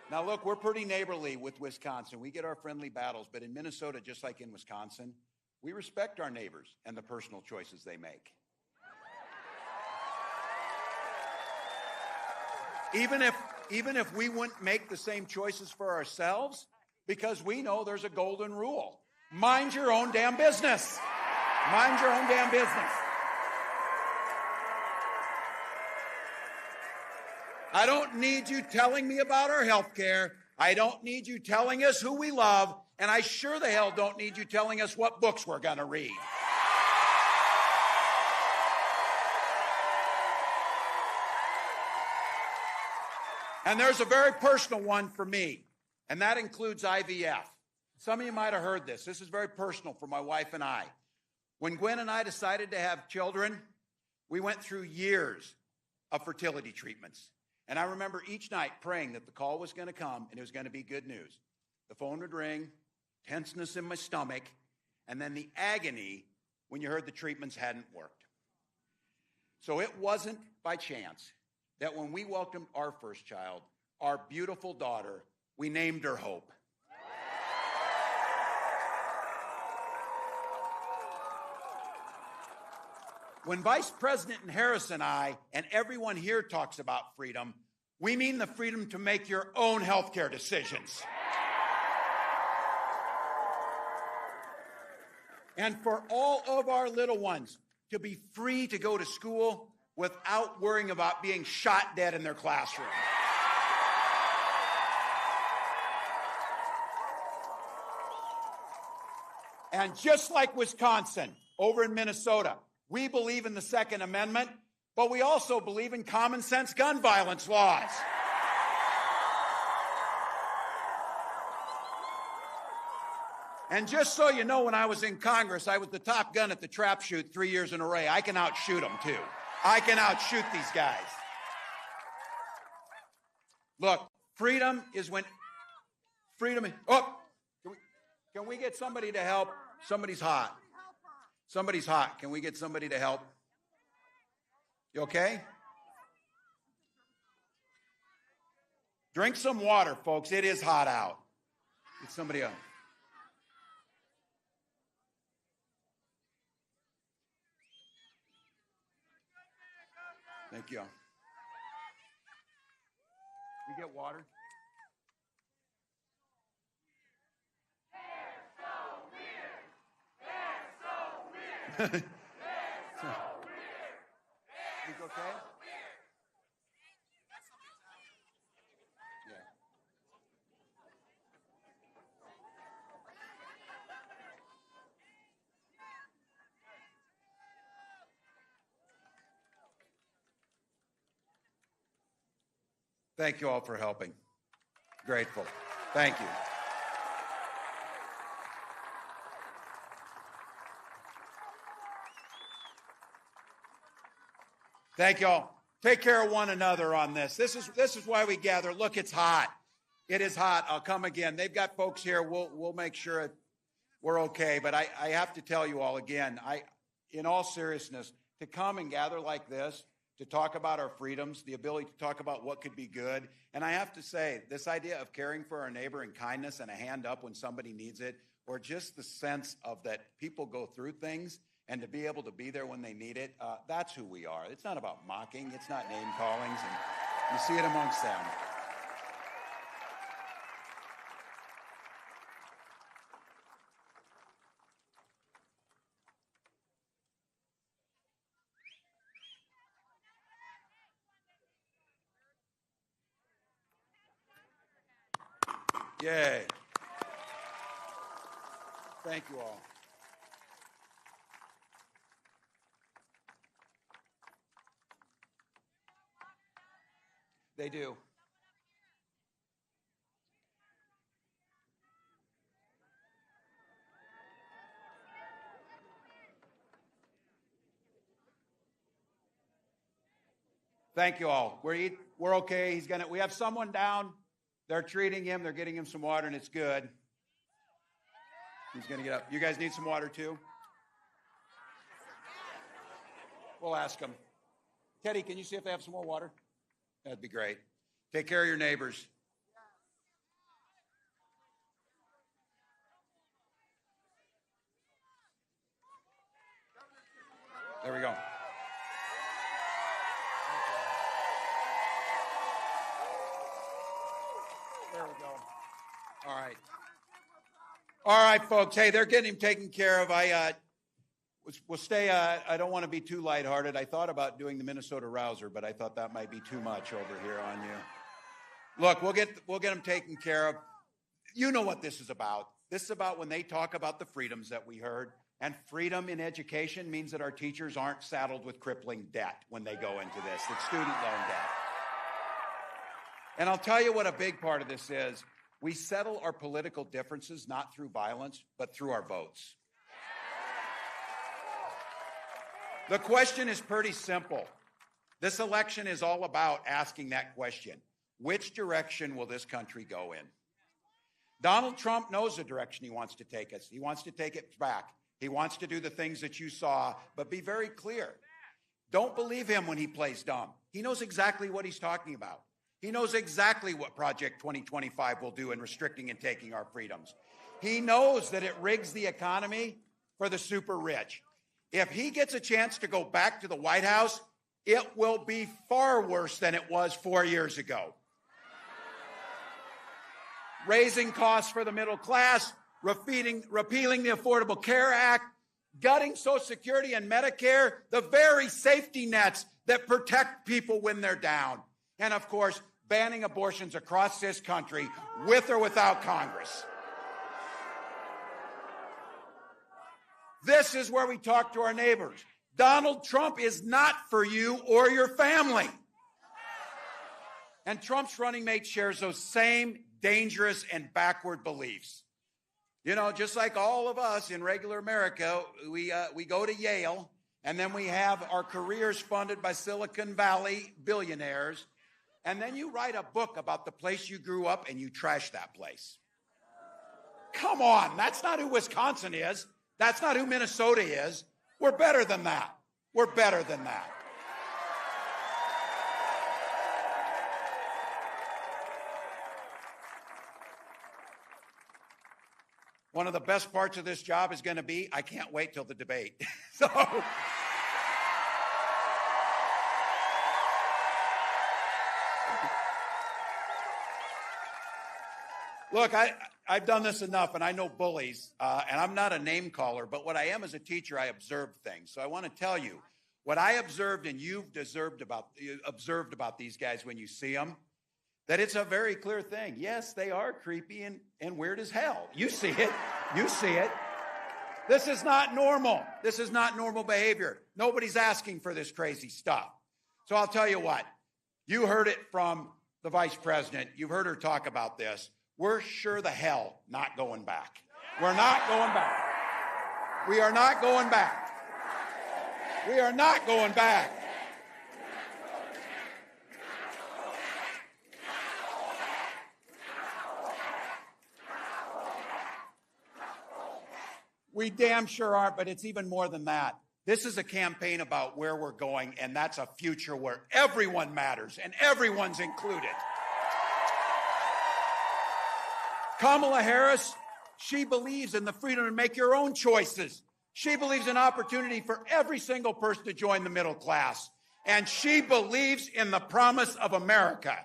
Now, look, we're pretty neighborly with Wisconsin. We get our friendly battles, but in Minnesota, just like in Wisconsin, we respect our neighbors and the personal choices they make. Even if we wouldn't make the same choices for ourselves, because we know there's a golden rule. Mind your own damn business. Mind your own damn business. I don't need you telling me about our health care. I don't need you telling us who we love. And I sure the hell don't need you telling us what books we're going to read. And there's a very personal one for me, and that includes IVF. Some of you might have heard this. This is very personal for my wife and I. When Gwen and I decided to have children, we went through years of fertility treatments. And I remember each night praying that the call was going to come and it was going to be good news. The phone would ring, tenseness in my stomach, and then the agony when you heard the treatments hadn't worked. So it wasn't by chance that when we welcomed our first child, our beautiful daughter, we named her Hope. When Vice President Harris and I and everyone here talks about freedom, we mean the freedom to make your own health care decisions. And for all of our little ones to be free to go to school without worrying about being shot dead in their classroom. And just like Wisconsin, over in Minnesota, we believe in the Second Amendment, but we also believe in common sense gun violence laws. And just so you know, when I was in Congress, I was the top gun at the trap shoot 3 years in a row. I can outshoot them, too. I can outshoot these guys. Look, freedom is when... Freedom... Oh! Can we get somebody to help? Somebody's hot. Somebody's hot. Can we get somebody to help? You okay? Drink some water, folks. It is hot out. Get somebody else. Thank you. We get water? They're so weird. They're so weird. You okay? Yeah. Thank you all for helping. Grateful. Thank you. Thank you all. Take care of one another on this. This is why we gather. Look, it's hot. It is hot. I'll come again. They've got folks here. We'll make sure we're okay. But I have to tell you all again, in all seriousness, to come and gather like this, to talk about our freedoms, the ability to talk about what could be good. And I have to say, this idea of caring for our neighbor in kindness and a hand up when somebody needs it, or just the sense of that people go through things and to be able to be there when they need it, that's who we are. It's not about mocking. It's not name callings. And you see it amongst them. Yay. Thank you all. They do. Thank you all. We're okay. We have someone down. They're treating him. They're getting him some water, and it's good. He's going to get up. You guys need some water, too? We'll ask them. Teddy, can you see if they have some more water? That'd be great. Take care of your neighbors. There we go. There we go. All right. All right, folks. Hey, they're getting him taken care of. We'll stay. I don't want to be too lighthearted. I thought about doing the Minnesota Rouser, but I thought that might be too much over here on you. Look, we'll get them taken care of. You know what this is about. This is about when they talk about the freedoms that we heard. And freedom in education means that our teachers aren't saddled with crippling debt when they go into this. It's student loan debt. And I'll tell you what a big part of this is. We settle our political differences not through violence, but through our votes. The question is pretty simple. This election is all about asking that question. Which direction will this country go in? Donald Trump knows the direction he wants to take us. He wants to take it back. He wants to do the things that you saw, but be very clear. Don't believe him when he plays dumb. He knows exactly what he's talking about. He knows exactly what Project 2025 will do in restricting and taking our freedoms. He knows that it rigs the economy for the super rich. If he gets a chance to go back to the White House, it will be far worse than it was 4 years ago. Raising costs for the middle class, repealing the Affordable Care Act, gutting Social Security and Medicare, the very safety nets that protect people when they're down. And of course, banning abortions across this country with or without Congress. This is where we talk to our neighbors. Donald Trump is not for you or your family. And Trump's running mate shares those same dangerous and backward beliefs. You know, just like all of us in regular America, we go to Yale, and then we have our careers funded by Silicon Valley billionaires, and then you write a book about the place you grew up and you trash that place. Come on, that's not who Wisconsin is. That's not who Minnesota is. We're better than that. We're better than that. One of the best parts of this job is going to be, I can't wait till the debate. So, look, I've done this enough, and I know bullies, and I'm not a name caller, but what I am as a teacher, I observe things. So I want to tell you what I observed, and you've observed about these guys when you see them, that it's a very clear thing. Yes, they are creepy and weird as hell. You see it. You see it. This is not normal. This is not normal behavior. Nobody's asking for this crazy stuff. So I'll tell you what. You heard it from the vice president. You've heard her talk about this. We're sure the hell not going back. We're not going back. We are not going back. We are not going back. We damn sure aren't, but it's even more than that. This is a campaign about where we're going, and that's a future where everyone matters and everyone's included. Kamala Harris, she believes in the freedom to make your own choices. She believes in opportunity for every single person to join the middle class. And she believes in the promise of America.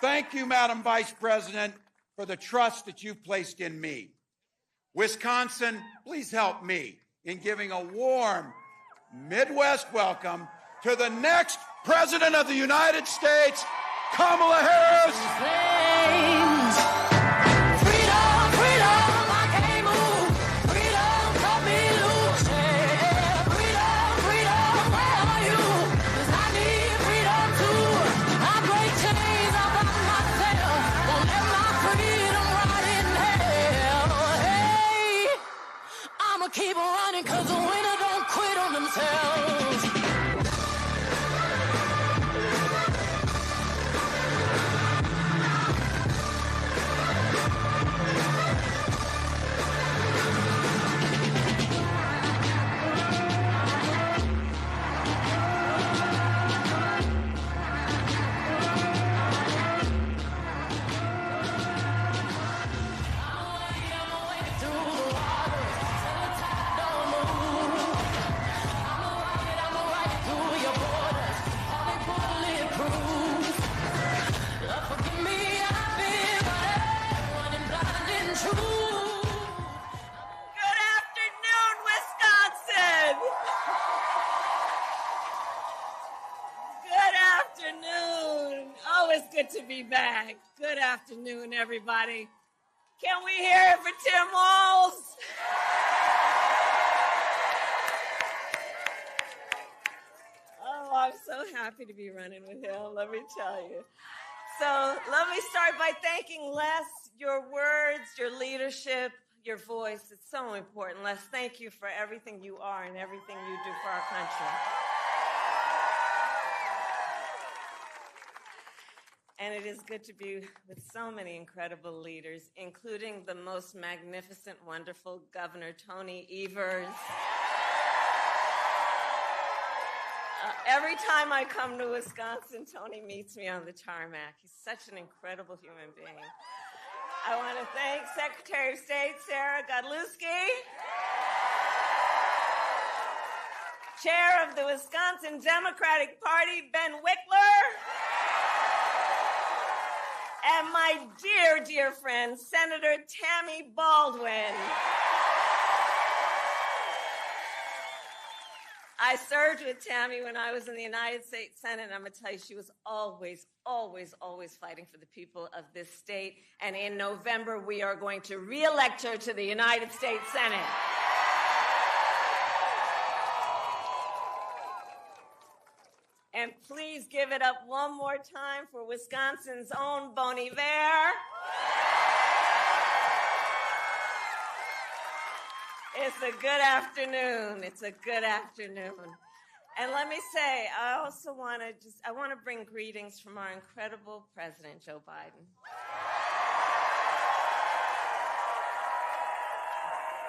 Thank you, Madam Vice President, for the trust that you've placed in me. Wisconsin, please help me in giving a warm Midwest welcome to the next President of the United States, Kamala Harris. Freedom, freedom, I can't move. Freedom, cut me loose. Yeah, freedom, freedom, where are you? 'Cause I need freedom too. I break chains all by myself. Won't let my freedom rot in hell. Hey, I'ma keep running 'cause the winner don't quit on themselves. To be back. Good afternoon, everybody. Can we hear it for Tim Walz? Oh, I'm so happy to be running with him, let me tell you. So let me start by thanking Les, your words, your leadership, your voice. It's so important. Les, thank you for everything you are and everything you do for our country. And it is good to be with so many incredible leaders, including the most magnificent, wonderful Governor Tony Evers. Every time I come to Wisconsin, Tony meets me on the tarmac. He's such an incredible human being. I want to thank Secretary of State Sarah Godlewski, Chair of the Wisconsin Democratic Party, Ben Wickler, and my dear, dear friend, Senator Tammy Baldwin. I served with Tammy when I was in the United States Senate, and I'm going to tell you, she was always, always, always fighting for the people of this state. And in November, we are going to re-elect her to the United States Senate. And please give it up one more time for Wisconsin's own Bon Iver. It's a good afternoon. It's a good afternoon. And let me say, I also want to bring greetings from our incredible President, Joe Biden.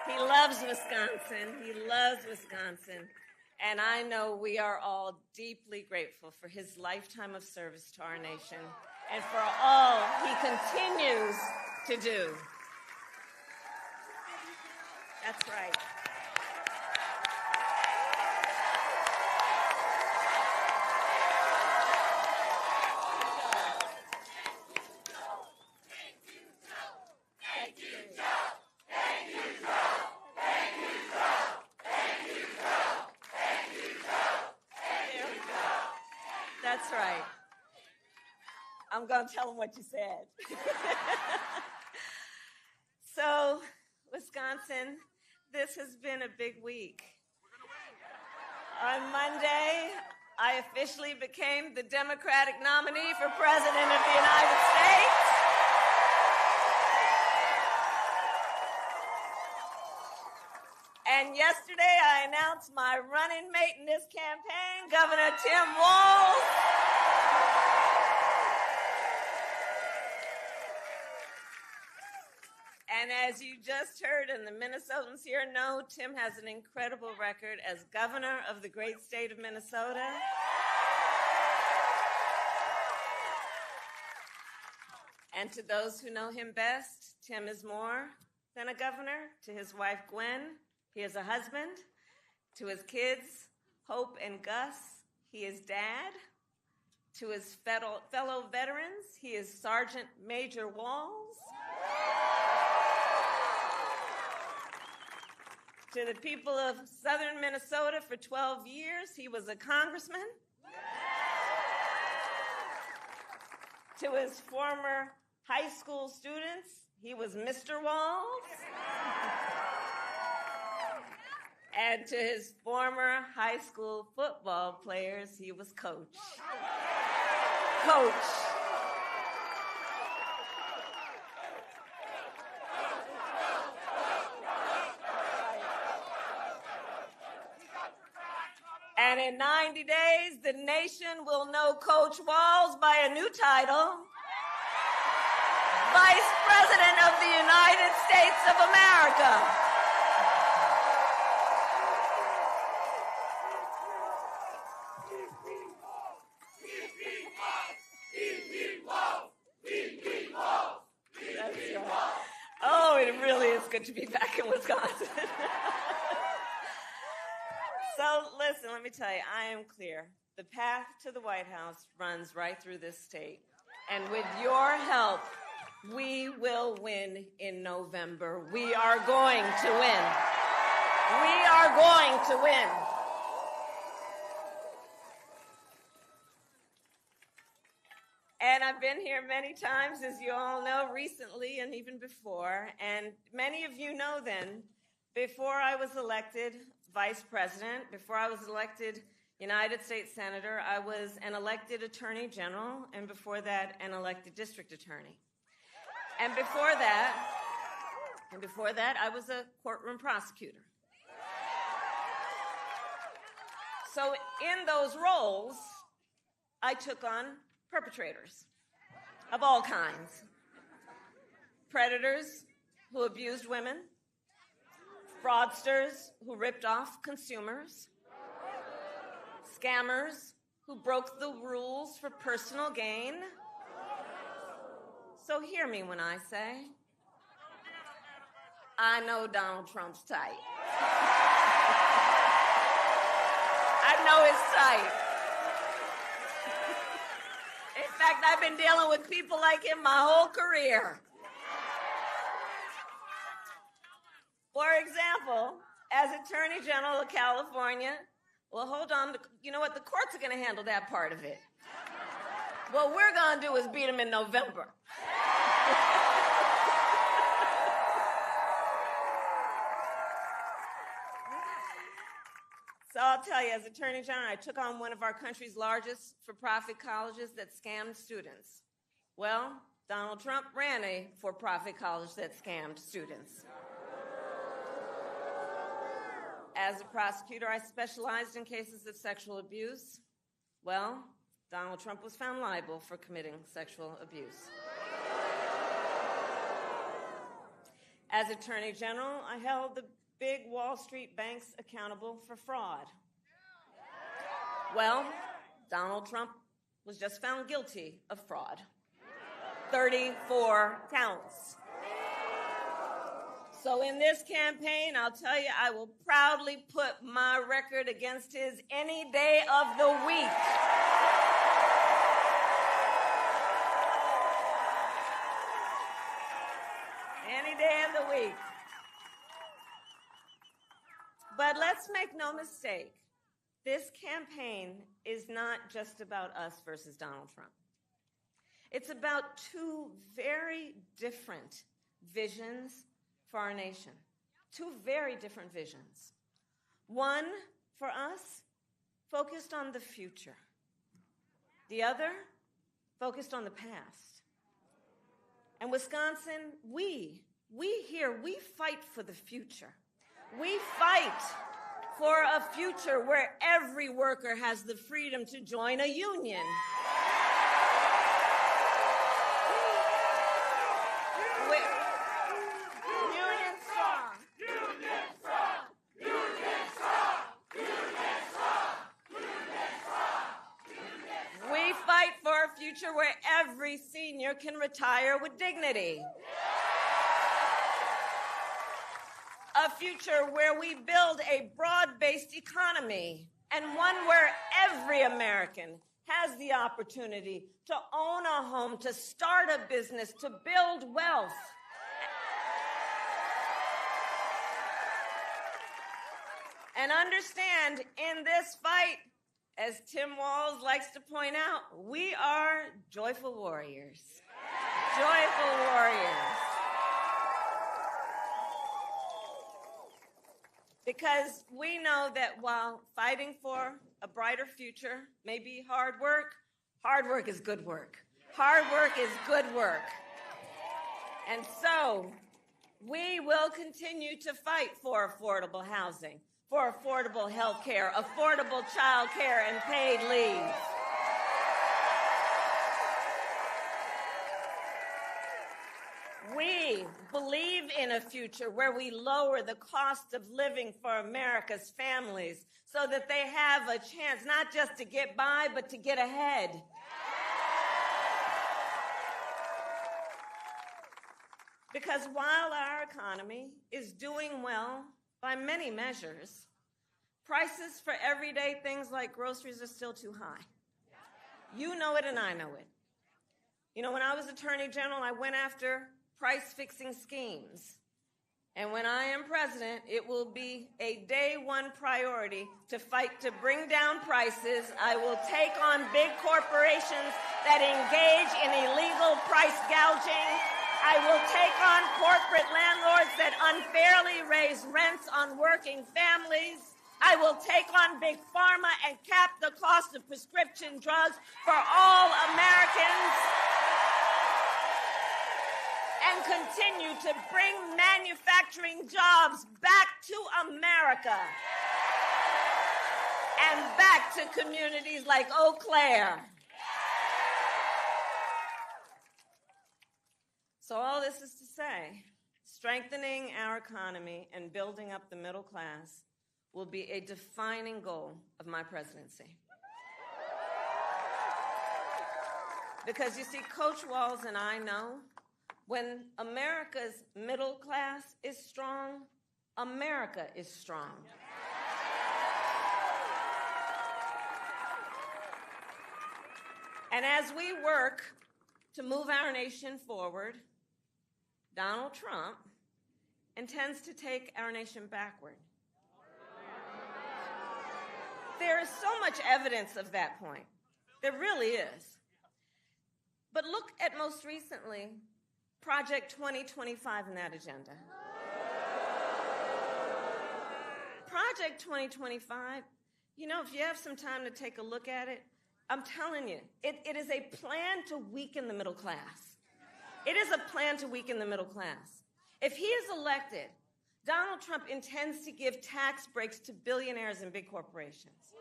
He loves Wisconsin. He loves Wisconsin. And I know we are all deeply grateful for his lifetime of service to our nation and for all he continues to do. That's right. That's right. I'm going to tell him what you said. So, Wisconsin, this has been a big week. On Monday, I officially became the Democratic nominee for President of the United States. And yesterday, I announced my running mate in this campaign, Governor Tim Walz. And as you just heard, and the Minnesotans here know, Tim has an incredible record as governor of the great state of Minnesota. And to those who know him best, Tim is more than a governor. To his wife, Gwen, he is a husband. To his kids, Hope and Gus, he is dad. To his fellow veterans, he is Sergeant Major Walz. To the people of southern Minnesota for 12 years, he was a congressman. To his former high school students, he was Mr. Walz. And to his former high school football players, he was Coach. Coach. And in 90 days, the nation will know Coach Walz by a new title, Vice President of the United States of America. That's right. Oh, it really is good to be back in Wisconsin. So listen, let me tell you, I am clear. The path to the White House runs right through this state. And with your help, we will win in November. We are going to win. We are going to win. And I've been here many times, as you all know, recently and even before. And many of you know then, before I was elected Vice President, before I was elected United States Senator, I was an elected Attorney General, and before that, an elected District Attorney. And before that, I was a courtroom prosecutor. So in those roles, I took on perpetrators of all kinds. Predators who abused women, fraudsters who ripped off consumers, scammers who broke the rules for personal gain. So hear me when I say, I know Donald Trump's type. I know his type. In fact, I've been dealing with people like him my whole career. For example, as Attorney General of California, well, hold on, you know what? The courts are going to handle that part of it. What we're going to do is beat them in November. So I'll tell you, as Attorney General, I took on one of our country's largest for-profit colleges that scammed students. Well, Donald Trump ran a for-profit college that scammed students. As a prosecutor, I specialized in cases of sexual abuse. Well, Donald Trump was found liable for committing sexual abuse. As Attorney General, I held the big Wall Street banks accountable for fraud. Well, Donald Trump was just found guilty of fraud. 34 counts. So in this campaign, I'll tell you, I will proudly put my record against his any day of the week. Any day of the week. But let's make no mistake, this campaign is not just about us versus Donald Trump. It's about two very different visions for our nation. Two very different visions. One, for us, focused on the future. The other, focused on the past. And Wisconsin, we fight for the future. We fight for a future where every worker has the freedom to join a union. Union strong. Union strong. Union strong. Union strong. Union strong. We fight for a future where every senior can retire with dignity. A future where we build a broad-based economy and one where every American has the opportunity to own a home, to start a business, to build wealth. And understand, in this fight, as Tim Walz likes to point out, we are joyful warriors. Joyful warriors. Because we know that while fighting for a brighter future may be hard work is good work. Hard work is good work. And so we will continue to fight for affordable housing, for affordable health care, affordable child care, and paid leave. We believe in a future where we lower the cost of living for America's families so that they have a chance not just to get by, but to get ahead. Because while our economy is doing well by many measures, prices for everyday things like groceries are still too high. You know it and I know it. You know, when I was Attorney General, I went after price-fixing schemes. And when I am president, it will be a day-one priority to fight to bring down prices. I will take on big corporations that engage in illegal price gouging. I will take on corporate landlords that unfairly raise rents on working families. I will take on big pharma and cap the cost of prescription drugs for all Americans. And continue to bring manufacturing jobs back to America and back to communities like Eau Claire. So all this is to say, strengthening our economy and building up the middle class will be a defining goal of my presidency. Because you see, Coach Walz and I know when America's middle class is strong, America is strong. And as we work to move our nation forward, Donald Trump intends to take our nation backward. There is so much evidence of that point. There really is. But look at most recently, Project 2025 in that agenda. Project 2025, you know, if you have some time to take a look at it, I'm telling you, it is a plan to weaken the middle class. It is a plan to weaken the middle class. If he is elected, Donald Trump intends to give tax breaks to billionaires and big corporations.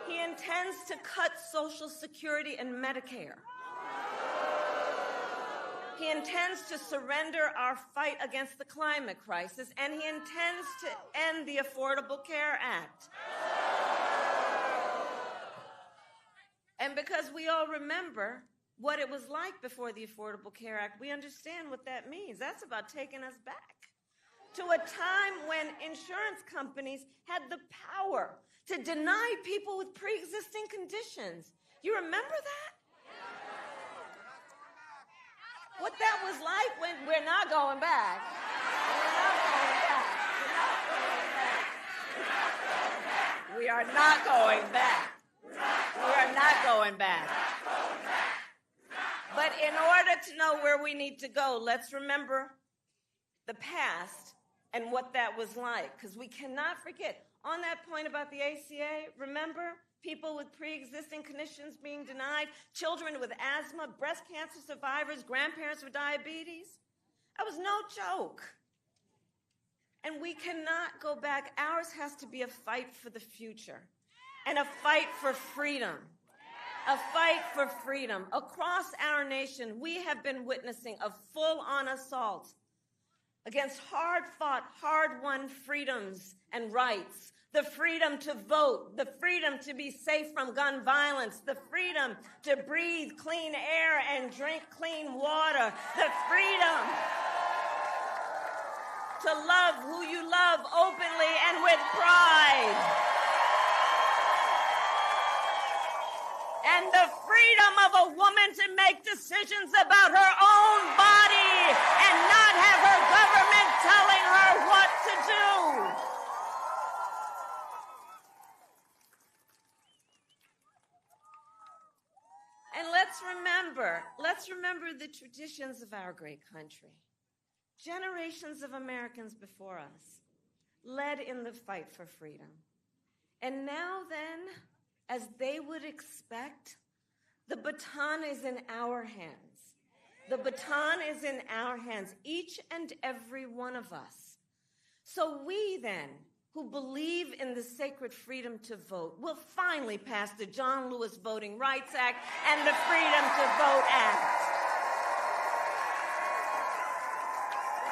He intends to cut Social Security and Medicare. He intends to surrender our fight against the climate crisis, and he intends to end the Affordable Care Act. And because we all remember what it was like before the Affordable Care Act, we understand what that means. That's about taking us back to a time when insurance companies had the power to deny people with pre-existing conditions. You remember that? What that was like when we're not going back. We are not going back. We are not going back. But in order to know where we need to go, let's remember the past and what that was like, because we cannot forget. On that point about the ACA, remember people with pre-existing conditions being denied, children with asthma, breast cancer survivors, grandparents with diabetes? That was no joke. And we cannot go back. Ours has to be a fight for the future and a fight for freedom. A fight for freedom. Across our nation, we have been witnessing a full-on assault against hard-fought, hard-won freedoms and rights. The freedom to vote, the freedom to be safe from gun violence, the freedom to breathe clean air and drink clean water, the freedom to love who you love openly and with pride. And the freedom of a woman to make decisions about her own body and not have her government telling her what to do. And let's remember the traditions of our great country. Generations of Americans before us led in the fight for freedom. And now then, as they would expect, the baton is in our hands. The baton is in our hands, each and every one of us. So we then, who believe in the sacred freedom to vote, will finally pass the John Lewis Voting Rights Act and the Freedom to Vote Act.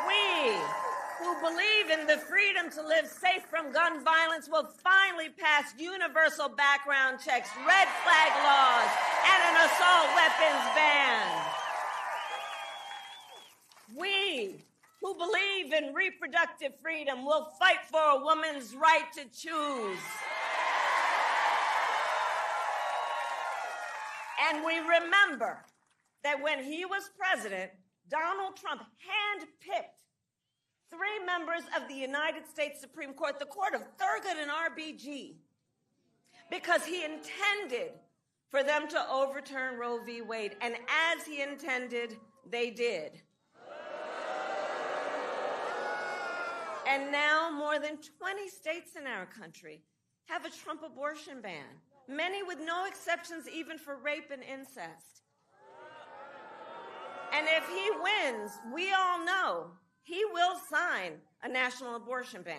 We, who believe in the freedom to live safe from gun violence, will finally pass universal background checks, red flag laws, and an assault weapons ban. We, who believe in reproductive freedom, will fight for a woman's right to choose. And we remember that when he was president, Donald Trump handpicked 3 members of the United States Supreme Court, the court of Thurgood and RBG, because he intended for them to overturn Roe v. Wade. And as he intended, they did. And now more than 20 states in our country have a Trump abortion ban, many with no exceptions even for rape and incest. And if he wins, we all know he will sign a national abortion ban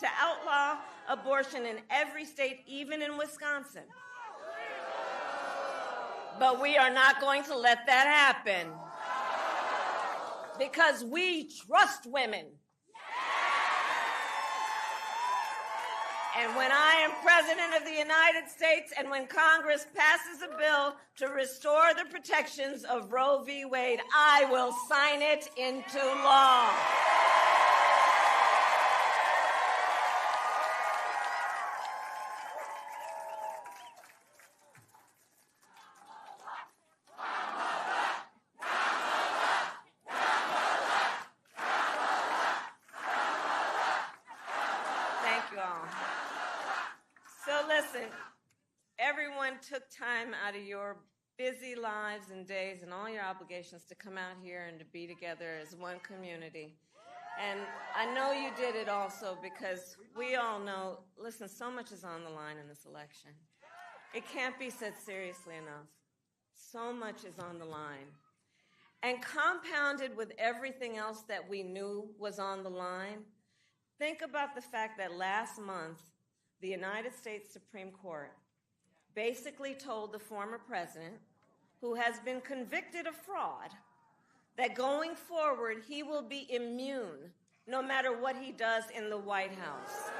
to outlaw abortion in every state, even in Wisconsin. But we are not going to let that happen because we trust women. And when I am President of the United States and when Congress passes a bill to restore the protections of Roe v. Wade, I will sign it into law. Thank you all. So listen, everyone took time out of your busy lives and days and all your obligations to come out here and to be together as one community. And I know you did it also because we all know, listen, so much is on the line in this election. It can't be said seriously enough. So much is on the line. And compounded with everything else that we knew was on the line, think about the fact that last month, the United States Supreme Court basically told the former president, who has been convicted of fraud, that going forward, he will be immune no matter what he does in the White House.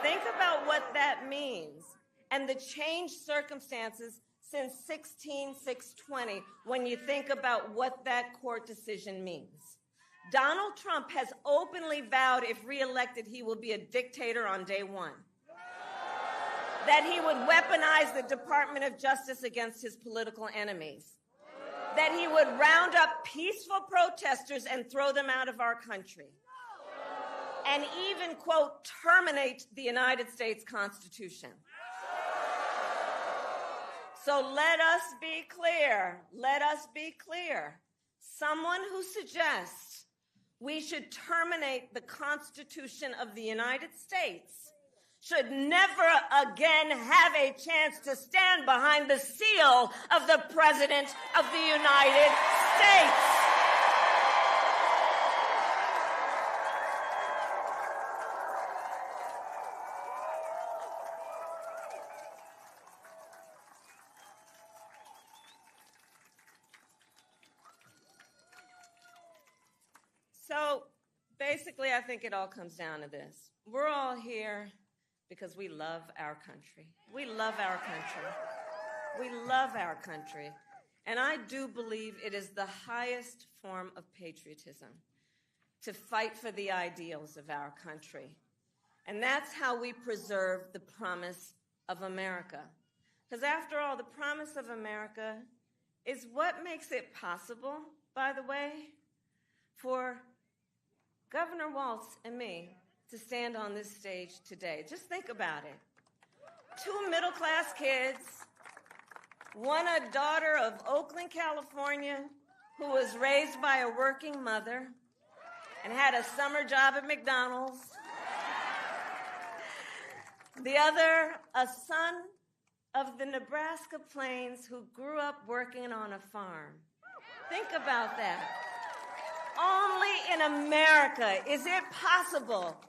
Think about what that means and the changed circumstances since 16/6/20 when you think about what that court decision means. Donald Trump has openly vowed if reelected, he will be a dictator on day one. That he would weaponize the Department of Justice against his political enemies. That he would round up peaceful protesters and throw them out of our country. And even, quote, terminate the United States Constitution. So let us be clear. Let us be clear. Someone who suggests we should terminate the Constitution of the United States should never again have a chance to stand behind the seal of the President of the United States. So basically, I think it all comes down to this. We're all here because we love our country. We love our country. We love our country. And I do believe it is the highest form of patriotism to fight for the ideals of our country. And that's how we preserve the promise of America. Because after all, the promise of America is what makes it possible, by the way, for Governor Walz and me to stand on this stage today. Just think about it. 2 middle-class kids, one a daughter of Oakland, California, who was raised by a working mother and had a summer job at McDonald's. The other, a son of the Nebraska Plains who grew up working on a farm. Think about that. Only in America is it possible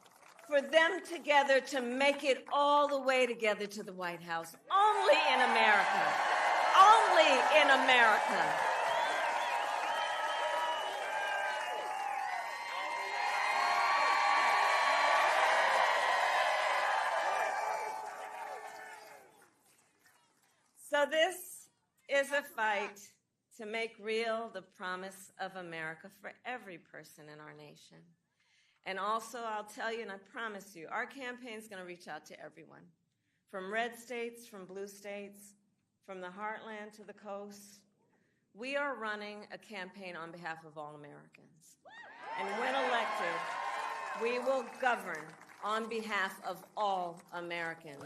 for them together to make it all the way together to the White House. Only in America. Only in America. So this is a fight to make real the promise of America for every person in our nation. And also, I'll tell you, and I promise you, our campaign is going to reach out to everyone, from red states, from blue states, from the heartland to the coast. We are running a campaign on behalf of all Americans. And when elected, we will govern on behalf of all Americans.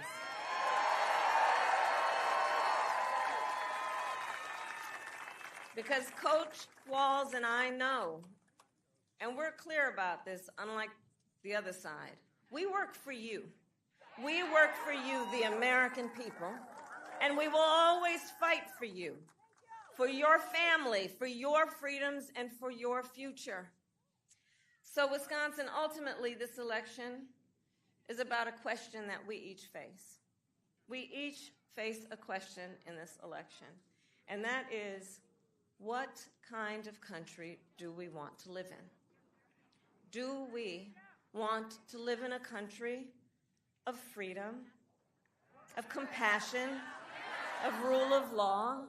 Because Coach Walz and I know, and we're clear about this, unlike the other side, we work for you. We work for you, the American people, and we will always fight for you, for your family, for your freedoms, and for your future. So Wisconsin, ultimately, this election is about a question that we each face. We each face a question in this election, and that is, what kind of country do we want to live in? Do we want to live in a country of freedom, of compassion, of rule of law,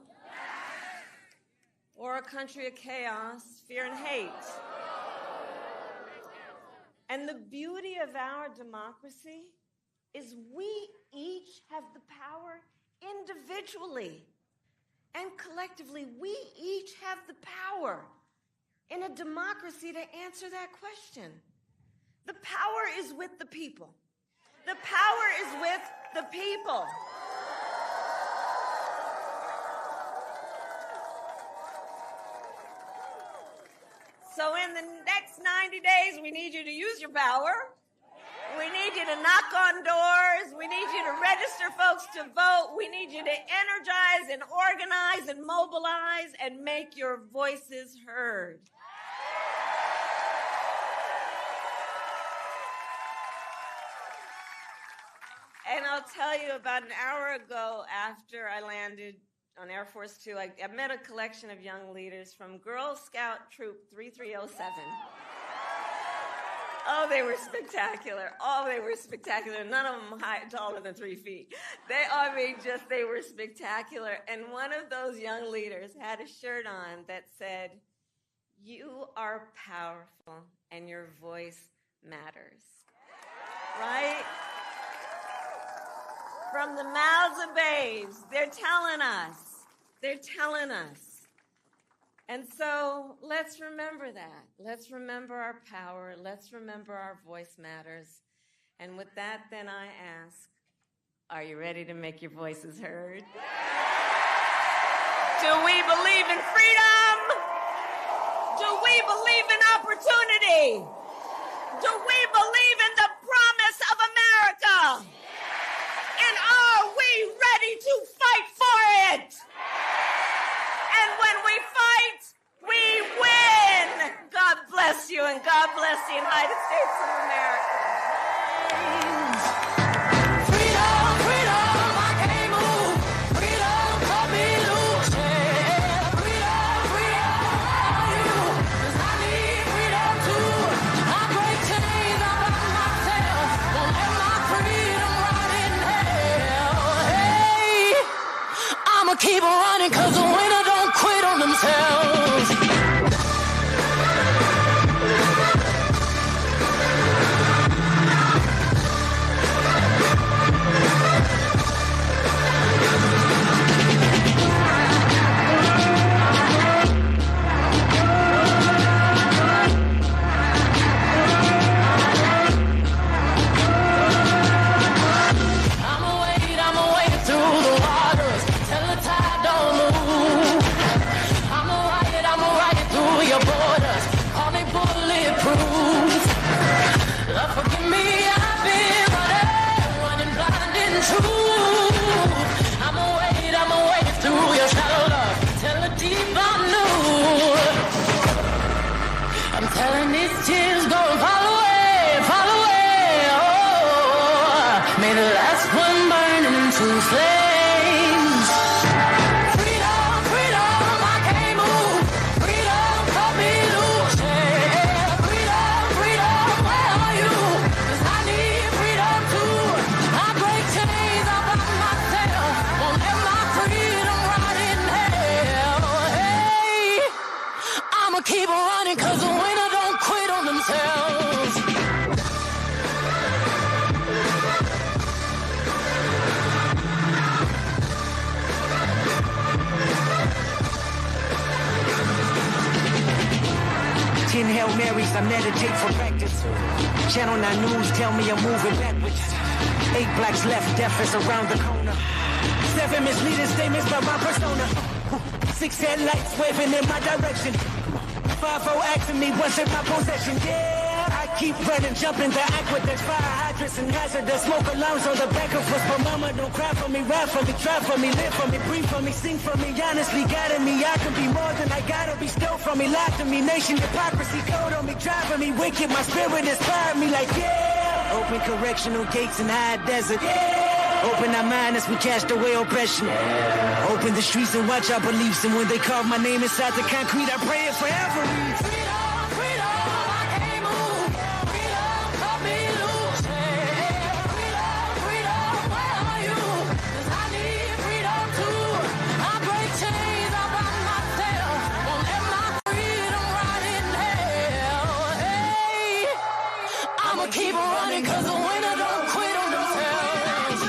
or a country of chaos, fear, and hate? And the beauty of our democracy is we each have the power individually. And collectively, we each have the power in a democracy to answer that question. The power is with the people. The power is with the people. So in the next 90 days, we need you to use your power. We need you to knock on doors. We need you to register folks to vote. We need you to energize and organize and mobilize and make your voices heard. And I'll tell you, about an hour ago after I landed on Air Force Two, I met a collection of young leaders from Girl Scout Troop 3307. Oh, they were spectacular. Oh, they were spectacular. None of them taller than 3 feet. They were spectacular. And one of those young leaders had a shirt on that said, "You are powerful and your voice matters." Right? From the mouths of babes, they're telling us. They're telling us. And so let's remember that. Let's remember our power. Let's remember our voice matters. And with that, then I ask, are you ready to make your voices heard? Do we believe in freedom? Do we believe in opportunity? Do we believe in the promise of America? And are we ready to fight for it? And when we fight, we win. God bless you, and God bless the United States of America. Freedom, freedom, I can't move. Freedom, cut me loose. Yeah. Freedom, freedom, you. 'Cause I need freedom too. I break chains about myself. Won't let my freedom rot in hell. Hey, I'ma keep on running 'cause the winner don't quit on themselves. I'ma wade through the waters till the tide don't move. I'ma ride through your borders. Call me bulletproof. Lord, forgive me, I've been running blind in truth. I'ma wade through your shallow love till the deep I knew. I'm telling these tears go and fall away, fall away. Oh, may the last one burn into flames. Freedom, freedom, I can't move. Freedom, cut me loose. Yeah. Freedom, freedom, where are you? 'Cause I need freedom too. I break chains about myself. Won't let my freedom rot in hell. Hey, I'ma keep on running 'cause the winner don't quit on themselves. Ten Hail Marys, I meditate for practice. Channel 9 News tell me I'm moving backwards. 8 blacks left, death is around the corner. 7 misleading statements by my persona. 6 headlights waving in my direction. 5-0 asking me what's in my possession. Yeah, I keep running, jumping the aqueducts, fire hydrants and hazardous smoke alarms on the back of us. But mama, don't cry for me, ride for me, try for me, live for me, breathe for me, sing for me, honestly guiding me. I can be more than I gotta be, stole from me, lied to me, nation hypocrisy, code on me, driving me, wicked, my spirit inspired me like, yeah. Open correctional gates in high desert. Yeah. Open our mind as we cast away oppression. Yeah. Open the streets and watch our beliefs. And when they carve my name inside the concrete, I pray it forever. Freedom, freedom, I can't move. Freedom, cut me loose. Yeah. Freedom, freedom, where are you? 'Cause I need freedom too. I break chains about myself. Won't let my freedom rot in hell. Hey, I'ma keep on running 'cause the winner don't quit on themselves.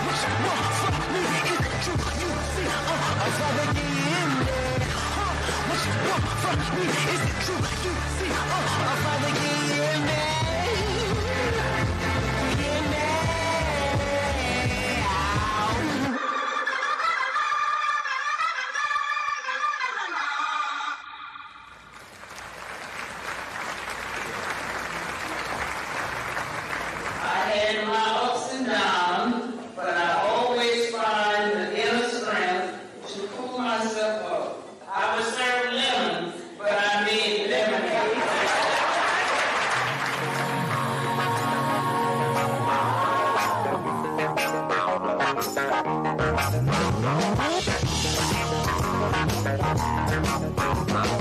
What you want from me? Is it true? You see, I'd rather get in there. What you want from me? Is it true? You see, I'd rather get in there. In there. I had my ups and downs, but I always find the inner strength to pull myself up. I would serve lemons, but I need lemonade. Thank you.